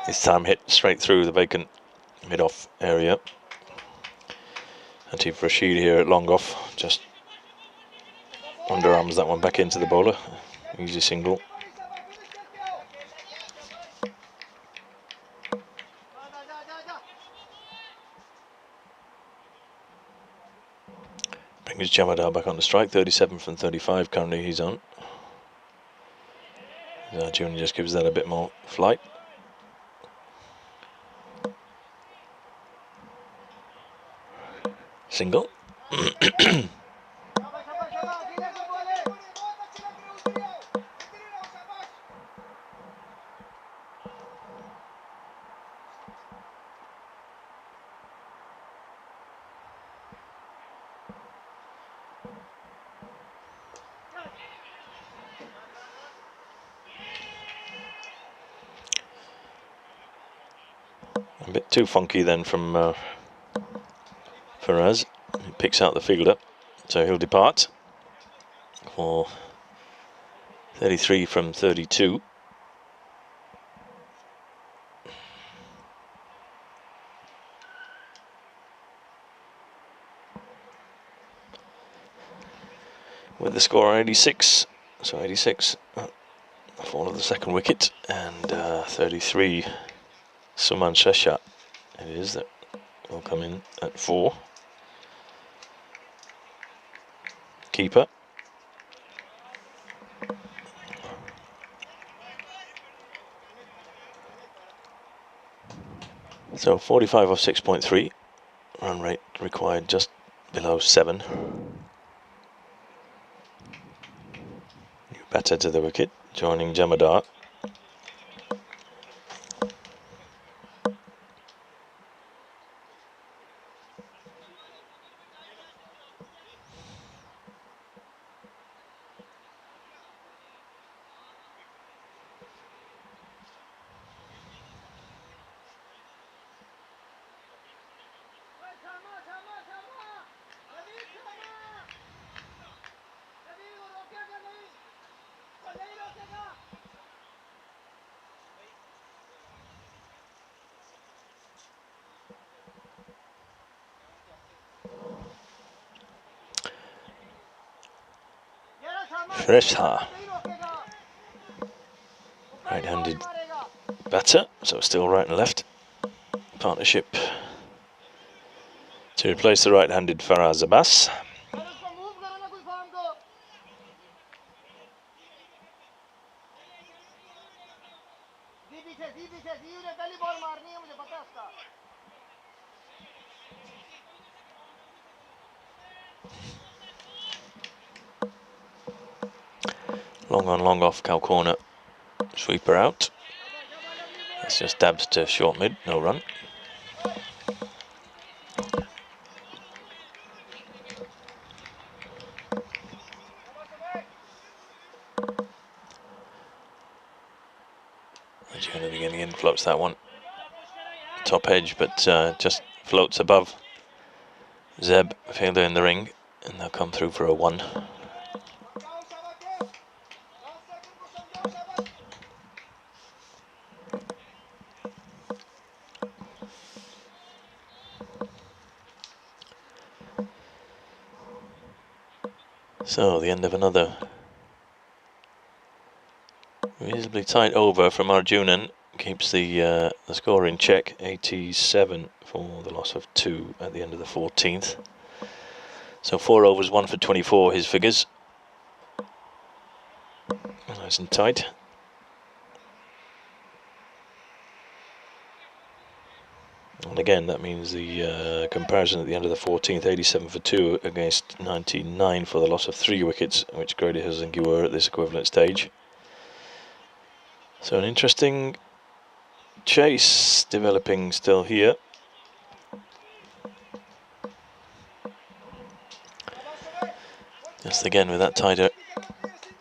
This time hit straight through the vacant mid-off area. Atif Rashid here at long off, just underarms that one back into the bowler. Easy single. Brings Jamadar back on the strike, 37 from 35 currently he's on. Arjun just gives that a bit more flight. Single. A bit too funky then from Faraz. He picks out the fielder, so he'll depart for 33 from 32. With the score 86, so 86 fall of the second wicket, and 33 Suman Shesha it is that will come in at 4. Keeper. So 45 off 6.3, run rate required just below 7. New batter to the wicket, joining Jamadar. Fresha, right-handed batter, so still right and left partnership to replace the right-handed Faraz Abbas. Long on, long off, cow corner, sweeper out. That's just dabs to short mid, no run. Again floats that one. Top edge, but just floats above Zeb, fielder in the ring, and they'll come through for a 1. So the end of another reasonably tight over from Arjunan keeps the score in check. 87 for the loss of 2 at the end of the 14th. So 4 overs, 1 for 24. His figures nice and tight. And again, that means the comparison at the end of the 14th, 87 for 2 against 99 for the loss of 3 wickets, which Grady Helsinki were at this equivalent stage. So an interesting chase developing still here. Just again with that tighter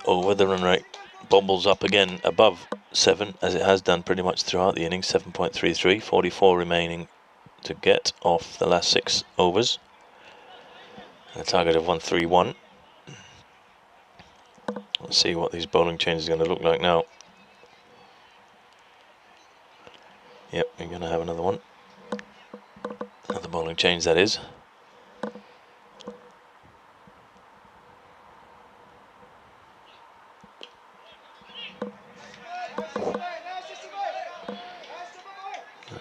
over, the run rate bobbles up again above 7, as it has done pretty much throughout the innings. 7.33, 44 remaining to get off the last 6 overs. A target of 131. Let's see what these bowling changes are going to look like now. Yep, we're going to have another one. Another bowling change, that is.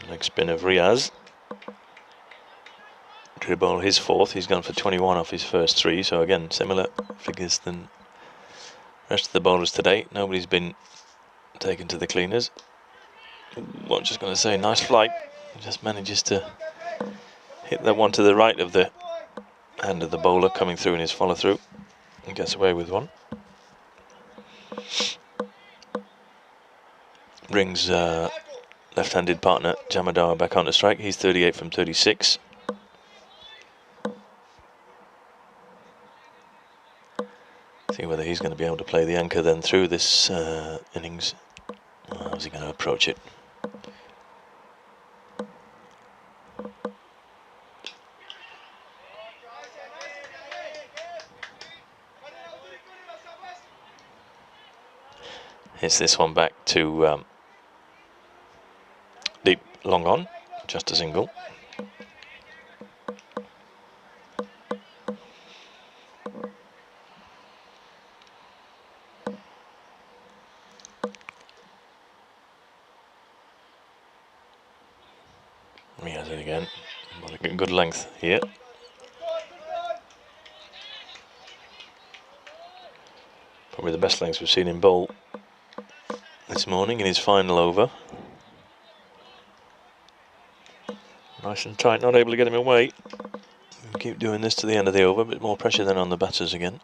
Leg spin of Riaz. To bowl his 4th, he's gone for 21 off his first 3, so again similar figures than the rest of the bowlers today. Nobody's been taken to the cleaners. Well, I'm just going to say, nice flight. He just manages to hit that one to the right of the hand of the bowler coming through in his follow through and gets away with one. Brings left-handed partner Jamadar back onto strike. He's 38 from 36. See whether he's going to be able to play the anchor then through this innings. How's he going to approach it? Hits this one back to deep, long on, just a single. He has it again. Good length here. Probably the best length we've seen him bowl this morning in his final over. Nice and tight, not able to get him away. We'll keep doing this to the end of the over, a bit more pressure then on the batters again.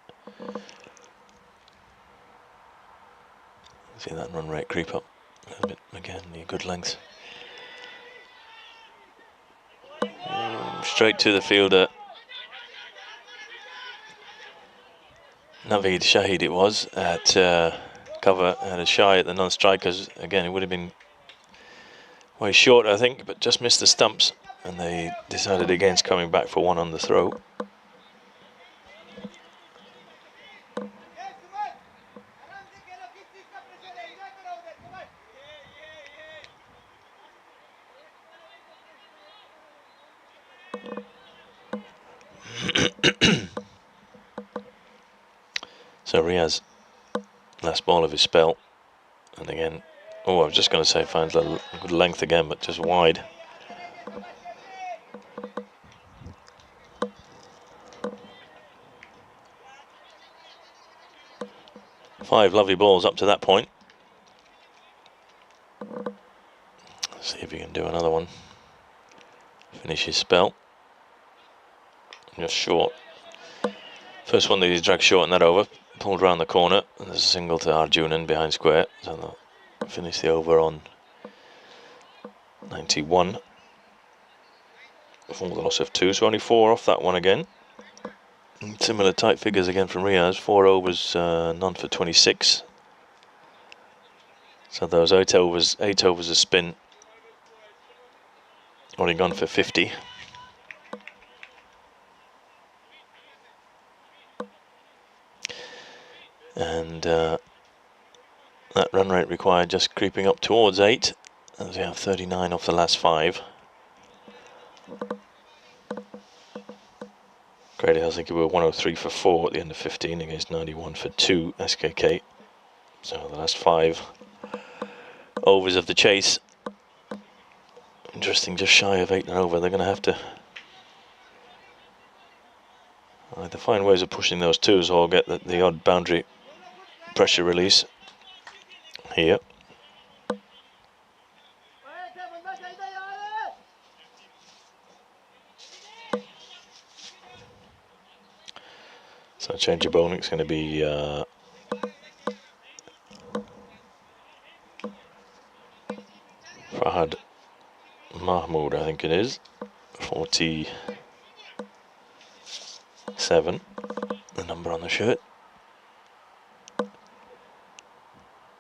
See that run rate creep up a little bit again, the good length. Straight to the fielder. Naveed Shahid it was at cover, had a shy at the non-strikers. Again, it would have been way short, I think, but just missed the stumps, and they decided against coming back for one on the throw. So Riaz, last ball of his spell, and again, oh, I was just going to say finds a good length again, but just wide. Five lovely balls up to that point. Let's see if he can do another one. Finish his spell. Just short. First one that he's dragged short in that over. Pulled round the corner, and there's a single to Arjunan behind square. So they'll finish the over on 91 for the loss of 2. So only 4 off that one again. Similar tight figures again from Riaz. 4 overs, none for 26. So those 8 overs a spin. Only gone for 50. And that run rate required just creeping up towards 8, as we have 39 off the last 5. Grady Helsinki were 103 for 4 at the end of 15 against 91 for 2 SKK. So the last 5 overs of the chase. Interesting, just shy of 8 and over. They're going to have to either find ways of pushing those 2s or get the odd boundary pressure release here. So change of bowling. It's going to be Fahad Mahmood, I think it is. 47, the number on the shirt.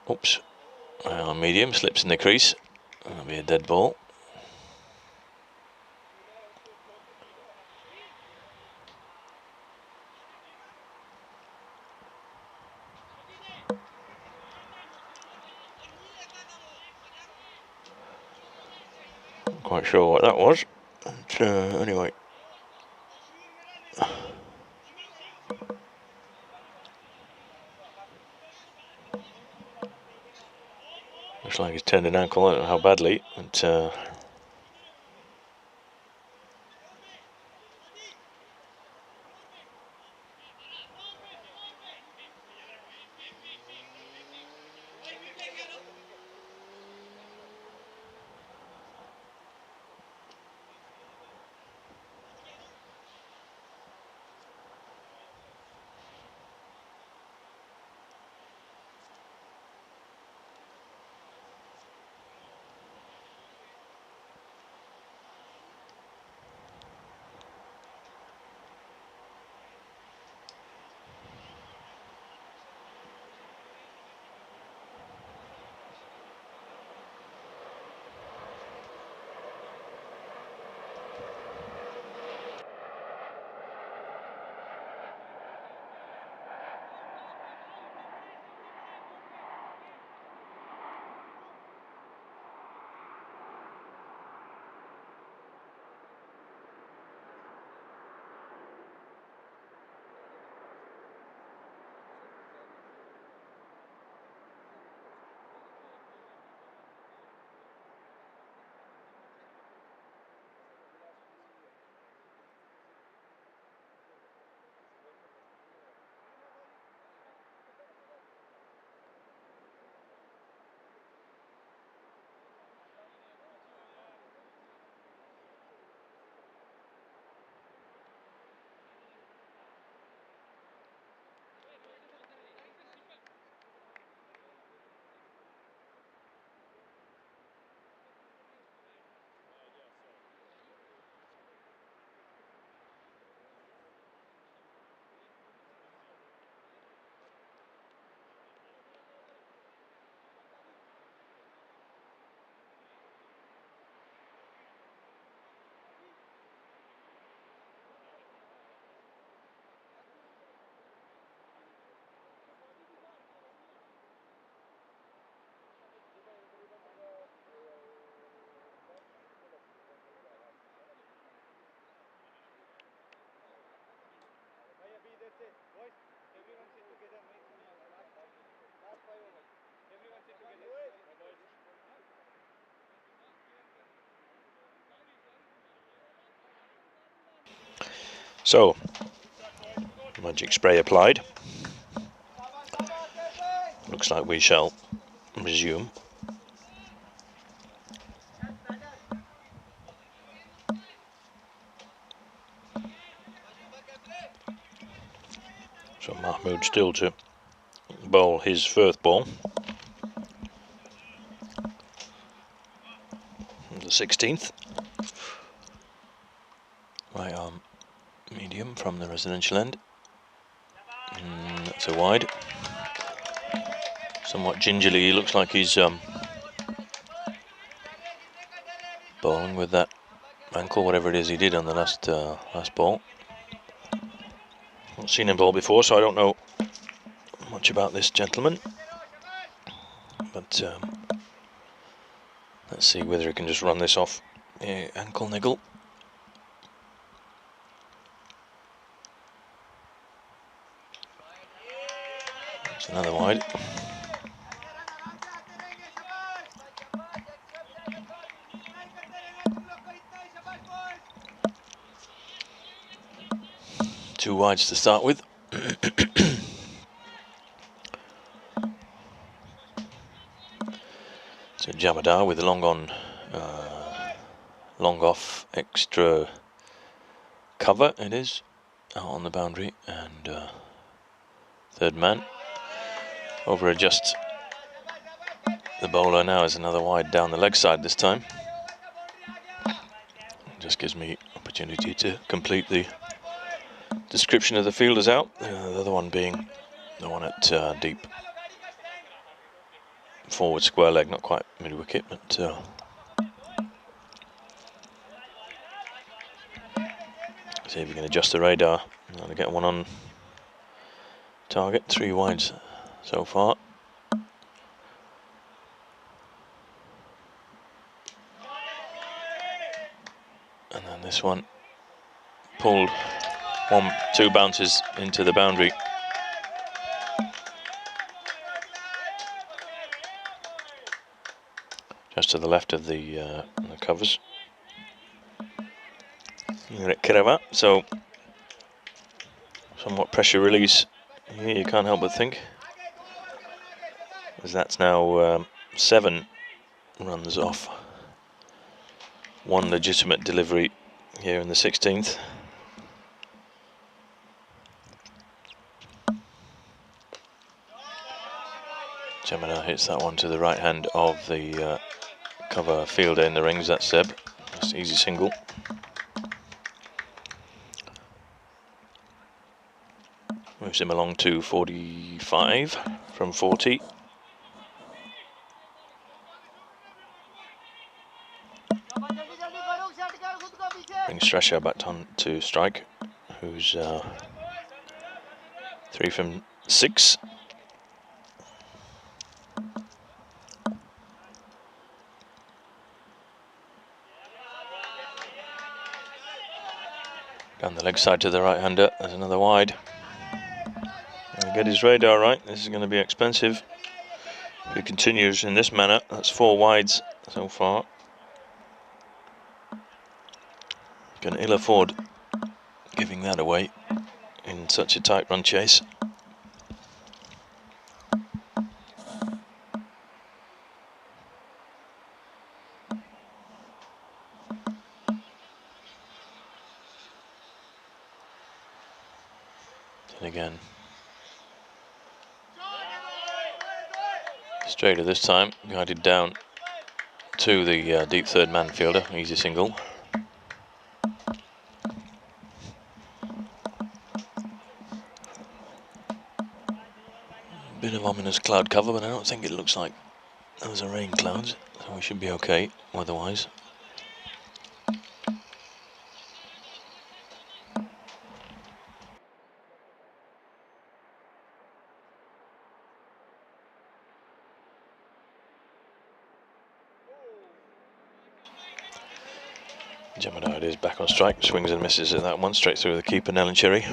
Oops, on medium, slips in the crease. That'll be a dead ball. Not quite sure what that was, but anyway. Looks like he's turned an ankle, I don't know how badly, but so magic spray applied. Looks like we shall resume. So Mahmood still to bowl his first ball. The 16th. Right arm medium from the residential end. That's a wide. Somewhat gingerly, he looks like he's bowling with that ankle, whatever it is he did on the last ball. Not seen him bowl before, so I don't know much about this gentleman. But let's see whether he can just run this off. Ankle niggle. That's another wide. Two wides to start with. So Jamadar with the long on, long off extra cover it is out on the boundary, and third man. Over adjusts the bowler now as another wide down the leg side this time. Just gives me opportunity to complete the description of the fielders out. The other one being the one at deep forward square leg, not quite mid wicket, but see if we can adjust the radar. I'm going to get one on target. 3 wides so far. And then this one pulled 2 bounces into the boundary. Just to the left of the covers. So somewhat pressure release here, you can't help but think, as that's now 7 runs off 1 legitimate delivery here in the 16th. Jemina hits that one to the right hand of the cover fielder in the rings. That's Seb. Just easy single. Moves him along to 45 from 40. Brings Stresha back on to strike, who's 3 from 6. Down the leg side to the right-hander. There's another wide. He'll get his radar right. This is going to be expensive. If he continues in this manner, that's 4 wides so far. Can ill afford giving that away in such a tight run chase. And again, straighter this time, guided down to the deep third man fielder, easy single. Bit of ominous cloud cover, but I don't think it looks like those are rain clouds, so we should be okay weather-wise. Jemina it is, back on strike, swings and misses at that one, straight through the keeper, Nellen Cherry.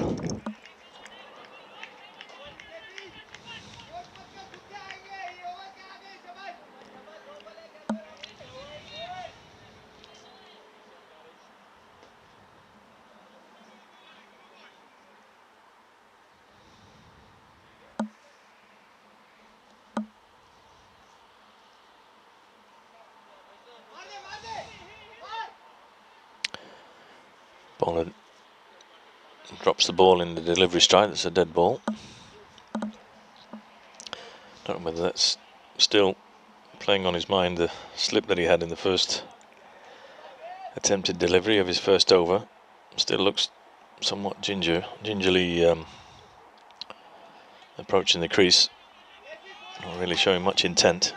Bowler drops the ball in the delivery strike. That's a dead ball. Don't know whether that's still playing on his mind, the slip that he had in the first attempted delivery of his first over. Still looks somewhat gingerly approaching the crease. Not really showing much intent.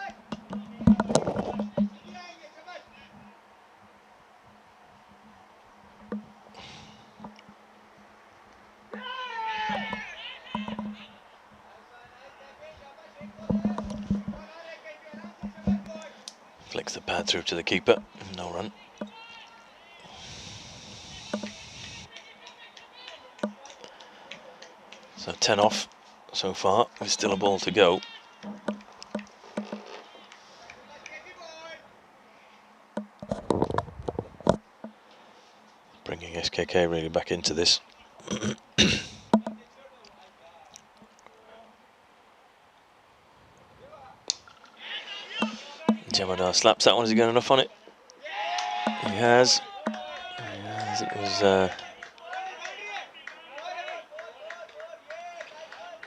Flicks the pad through to the keeper, no run. So 10 off so far, there's still a ball to go. Bringing SKK really back into this. Jamadar slaps that one. Has he got enough on it? He has. It was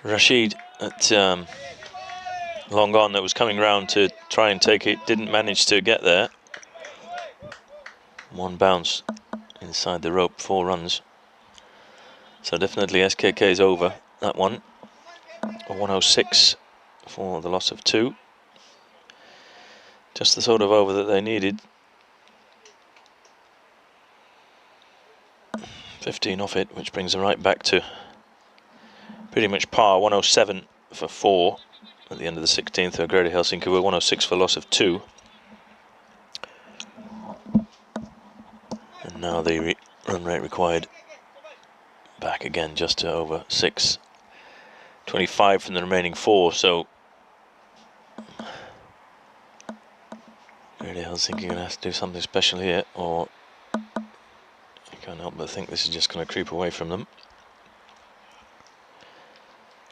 Rashid at long on that was coming round to try and take it, didn't manage to get there. One bounce inside the rope, 4 runs. So definitely SKK's over that one. A 106 for the loss of 2. Just the sort of over that they needed. 15 off it, which brings them right back to pretty much par. 107 for 4 at the end of the 16th. O'Grady Helsinki were 106 for loss of 2. And now the run rate required back again just to over 6. 25 from the remaining 4, so O'Grady Helsinki going to have to do something special here, or you can't help but think this is just going to creep away from them.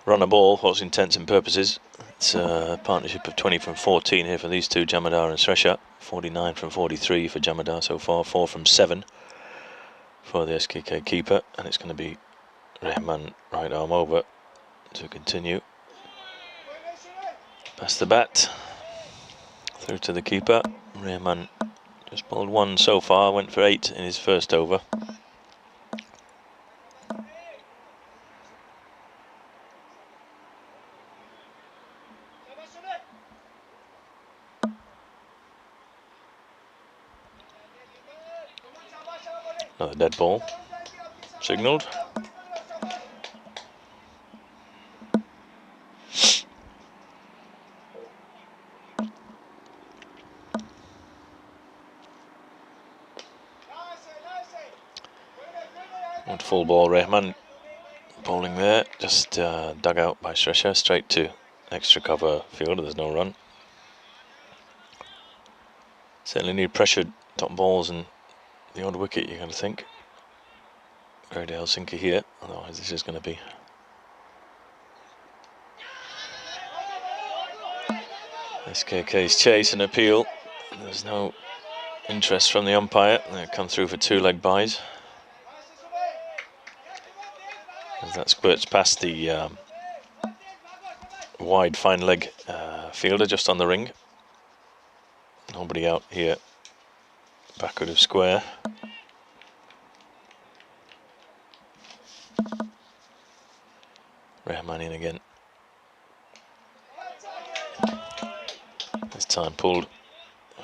Run a ball for all intents and purposes. It's a partnership of 20 from 14 here for these two, Jamadar and Sresha. 49 from 43 for Jamadar so far, 4 from 7 for the SKK keeper, and it's going to be Rehman right arm over to continue. Pass the bat through to the keeper. Rehman just bowled 1 so far, went for 8 in his first over. Another dead ball signalled. And full ball, Rehman bowling there, just dug out by Sresha, straight to extra cover fielder. There's no run. Certainly need pressured top balls and the odd wicket, you're going to think. O'Grady Helsinki here, otherwise this is going to be SKK's chase and appeal. There's no interest from the umpire. They come through for 2-leg byes. As that squirts past the wide fine leg fielder just on the ring. Nobody out here backward of square. Rehman in again. This time pulled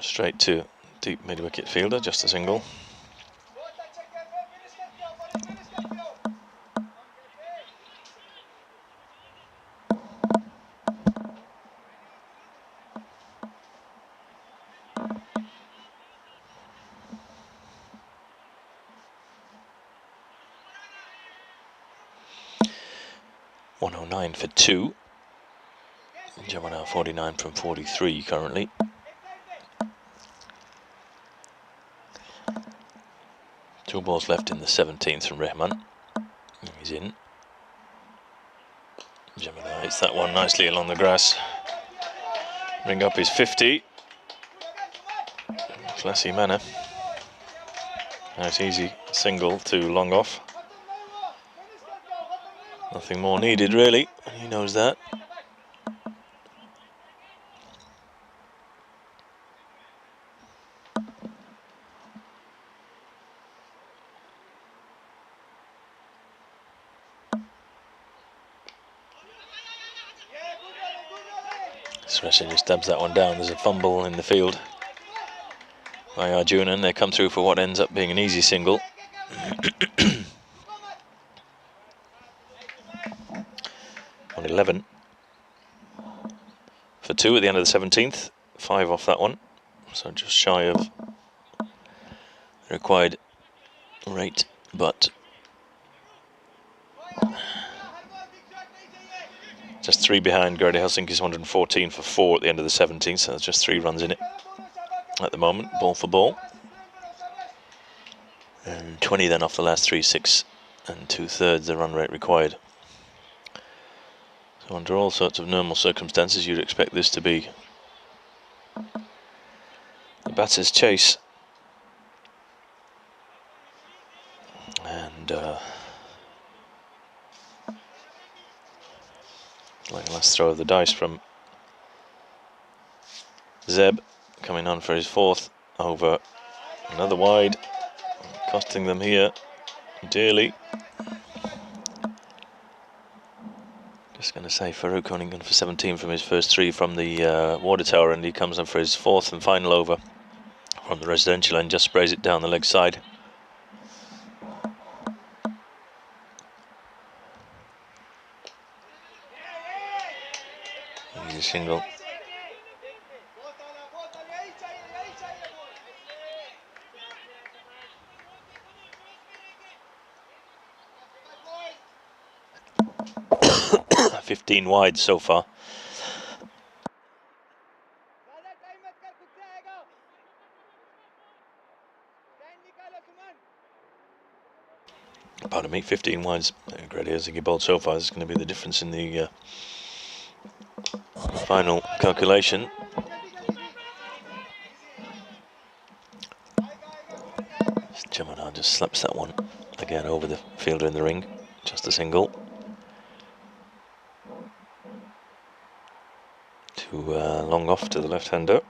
straight to deep mid-wicket fielder, just a single. .109 for 2. Jamadar 49 from 43 currently. Two balls left in the 17th from Rehman. He's in. Jamadar hits that one nicely along the grass. Bring up his 50. Classy manner. Nice easy single to long off. Nothing more needed really, and he knows that. Sresha just stabs that one down. There's a fumble in the field by Arjunan. They come through for what ends up being an easy single. On 11 for 2 at the end of the 17th. 5 off that one, so just shy of the required rate, but just 3 behind O'Grady Helsinki's 114 for 4 at the end of the 17th, so there's just 3 runs in it at the moment, ball for ball. And 20 then off the last 3, 6 and 2/3 the run rate required. So under all sorts of normal circumstances you'd expect this to be the batter's chase. And Last throw of the dice from Zeb, coming on for his 4th over. Another wide, costing them here dearly. Just going to say Farouk only gone for 17 from his first 3 from the water tower, and he comes on for his 4th and final over from the residential end, just sprays it down the leg side. Easy single. $15 wide so far. Pardon me, 15 wides. Great Helsinki bowled so far. This is going to be the difference in the final calculation. Jamadar just slaps that one again over the fielder in the ring. Just a single. Too long off to the left-hander.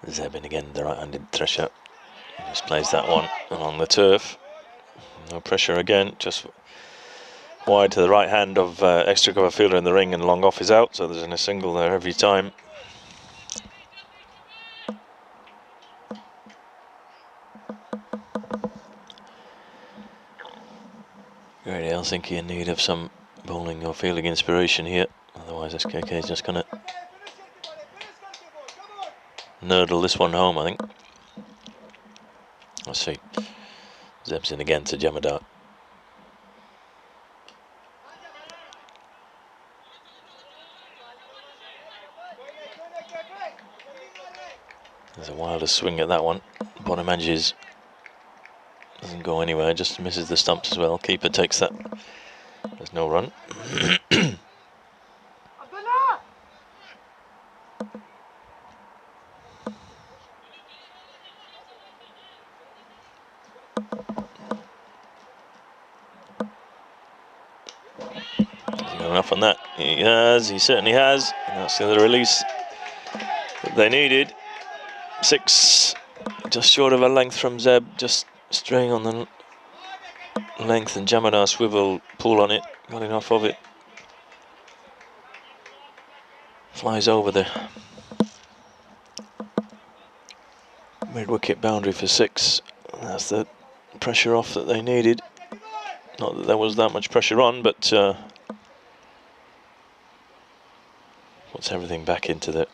Zebin again, the right-handed thresher. Just plays that one along the turf. No pressure again, just wide to the right hand of extra cover fielder in the ring, and long off is out, so there's a single there every time. Great Helsinki in need of some bowling or fielding inspiration here, otherwise SKK is just going to nurdle this one home, I think. Let's see. Zeb's in again to Jamadar. There's a wilder swing at that one. Bottom edges. Doesn't go anywhere, just misses the stumps as well. Keeper takes that. There's no run. Enough on that. He certainly has. And that's the other release that they needed. 6, just short of a length from Zeb, just straying on the length, and Jamadar swivel, pull on it, got enough of it. Flies over the mid-wicket boundary for 6. That's the pressure off that they needed. Not that there was that much pressure on, but puts everything back into the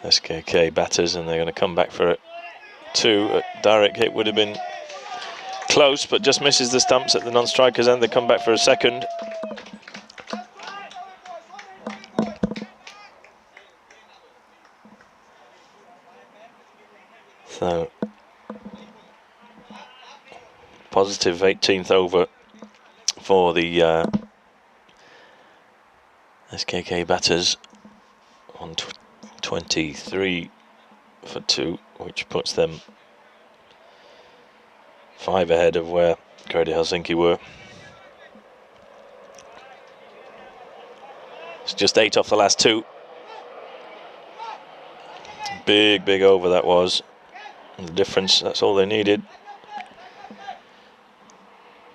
SKK batters, and they're going to come back for it. 2. A direct hit would have been close, but just misses the stumps at the non-strikers end. They come back for a second. So positive 18th over for the SKK batters on 23 for 2, which puts them 5 ahead of where Great Helsinki were. It's just 8 off the last 2. Big over that was. And the difference, that's all they needed.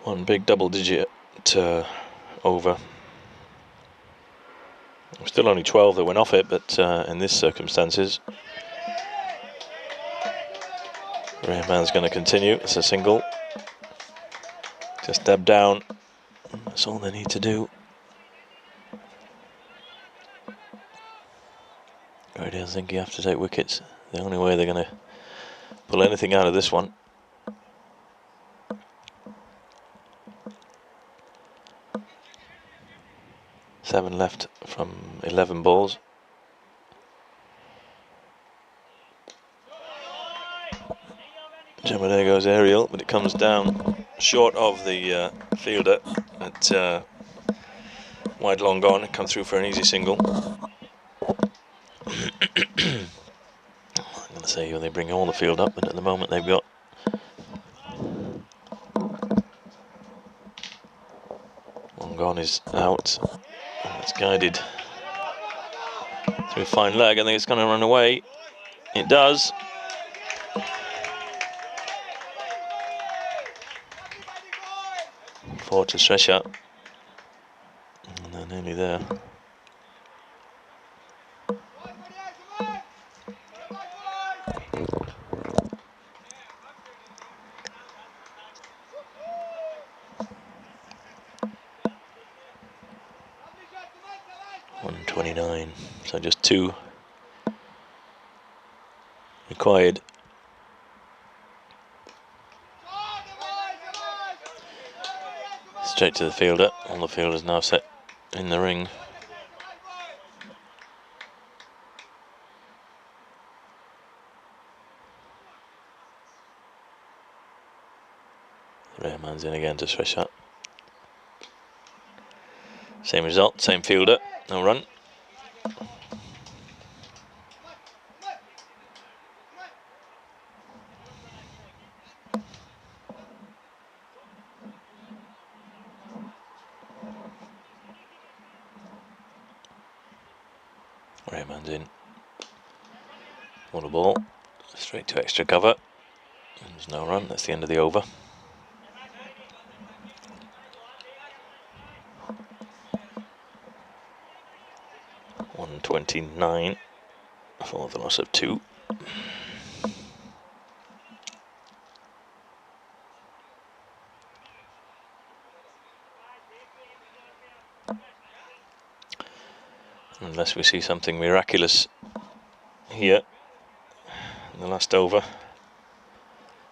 One big double-digit over. Still only 12 that went off it, but in this circumstances, Rahman's going to continue. It's a single. Just dab down. That's all they need to do. Great Helsinki have to take wickets. The only way they're going to pull anything out of this one. Seven left from 11 balls. Jamadar goes aerial, but it comes down short of the fielder at wide long gone. Come through for an easy single. say when they bring all the field up, but at the moment they've got one gone is out. And it's guided through fine leg. I think it's going to run away. It does. Forward to Sresha. And they're nearly there. .129, so just 2 required. Straight to the fielder. All the fielders now set in the ring. Man's in again to Sresha. Same result, same fielder, no run. Man's in. What a ball. Straight to extra cover. There's no run, that's the end of the over. .129 for the loss of 2. Unless we see something miraculous here in the last over,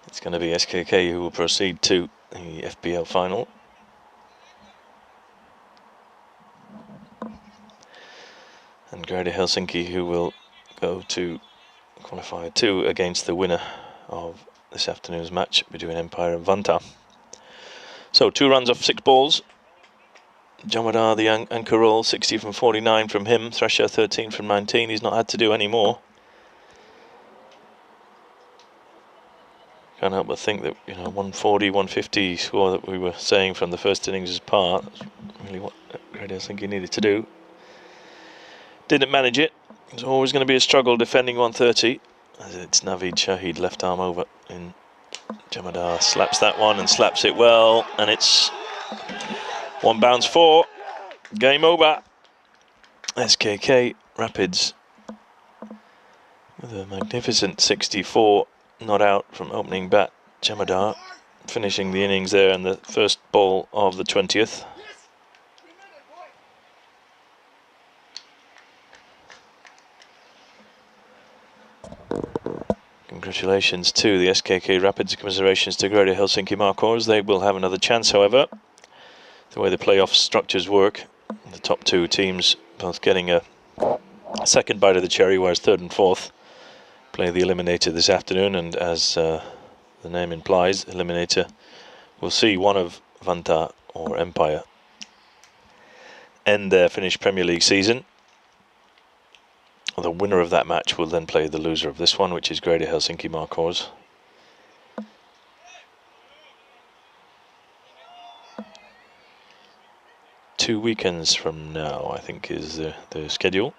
it's going to be SKK who will proceed to the FPL final. And Grady Helsinki who will go to Qualifier 2 against the winner of this afternoon's match between Empire and Vantaa. So 2 runs off 6 balls. Jamadar, the anchor roll, 60 from 49 from him. Thresher, 13 from 19. He's not had to do any more. Can't help but think that, 140, 150 score that we were saying from the first innings' part, that's really what Grady Helsinki needed to do. Didn't manage it. It's always going to be a struggle defending 130. As it's Naveed Shahid, left arm over in. Jamadar slaps that one and slaps it well, and it's 1 bounce 4. Game over. SKK Rapids with a magnificent 64 not out from opening bat. Jamadar finishing the innings there in the first ball of the 20th. Congratulations to the SKK Rapids, commiserations to Grady Helsinki Markhors. They will have another chance, however. The way the playoff structures work, the top 2 teams both getting a second bite of the cherry, whereas 3rd and 4th play the eliminator this afternoon. And as the name implies, eliminator will see one of Vantaa or Empire end their Finnish Premier League season. The winner of that match will then play the loser of this one, which is Grady Helsinki Markhors. Two weekends from now, I think, is the schedule.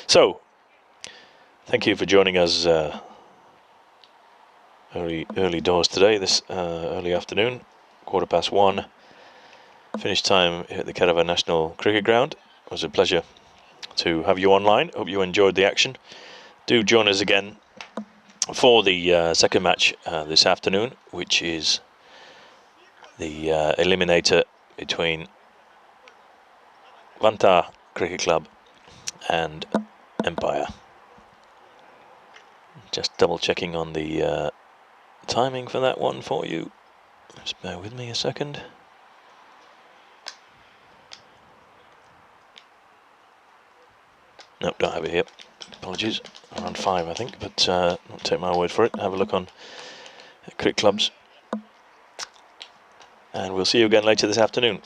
So, thank you for joining us early doors today, this early afternoon, 1:15. Finish time at the Caravan National Cricket Ground. It was a pleasure to have you online. Hope you enjoyed the action. Do join us again for the second match this afternoon, which is the eliminator between Vantaa Cricket Club and Empire. Just double checking on the timing for that one for you. Just bear with me a second. Nope, don't have it here. Apologies. Around 5, I think, but don't take my word for it. Have a look on Cricket Clubs. And we'll see you again later this afternoon.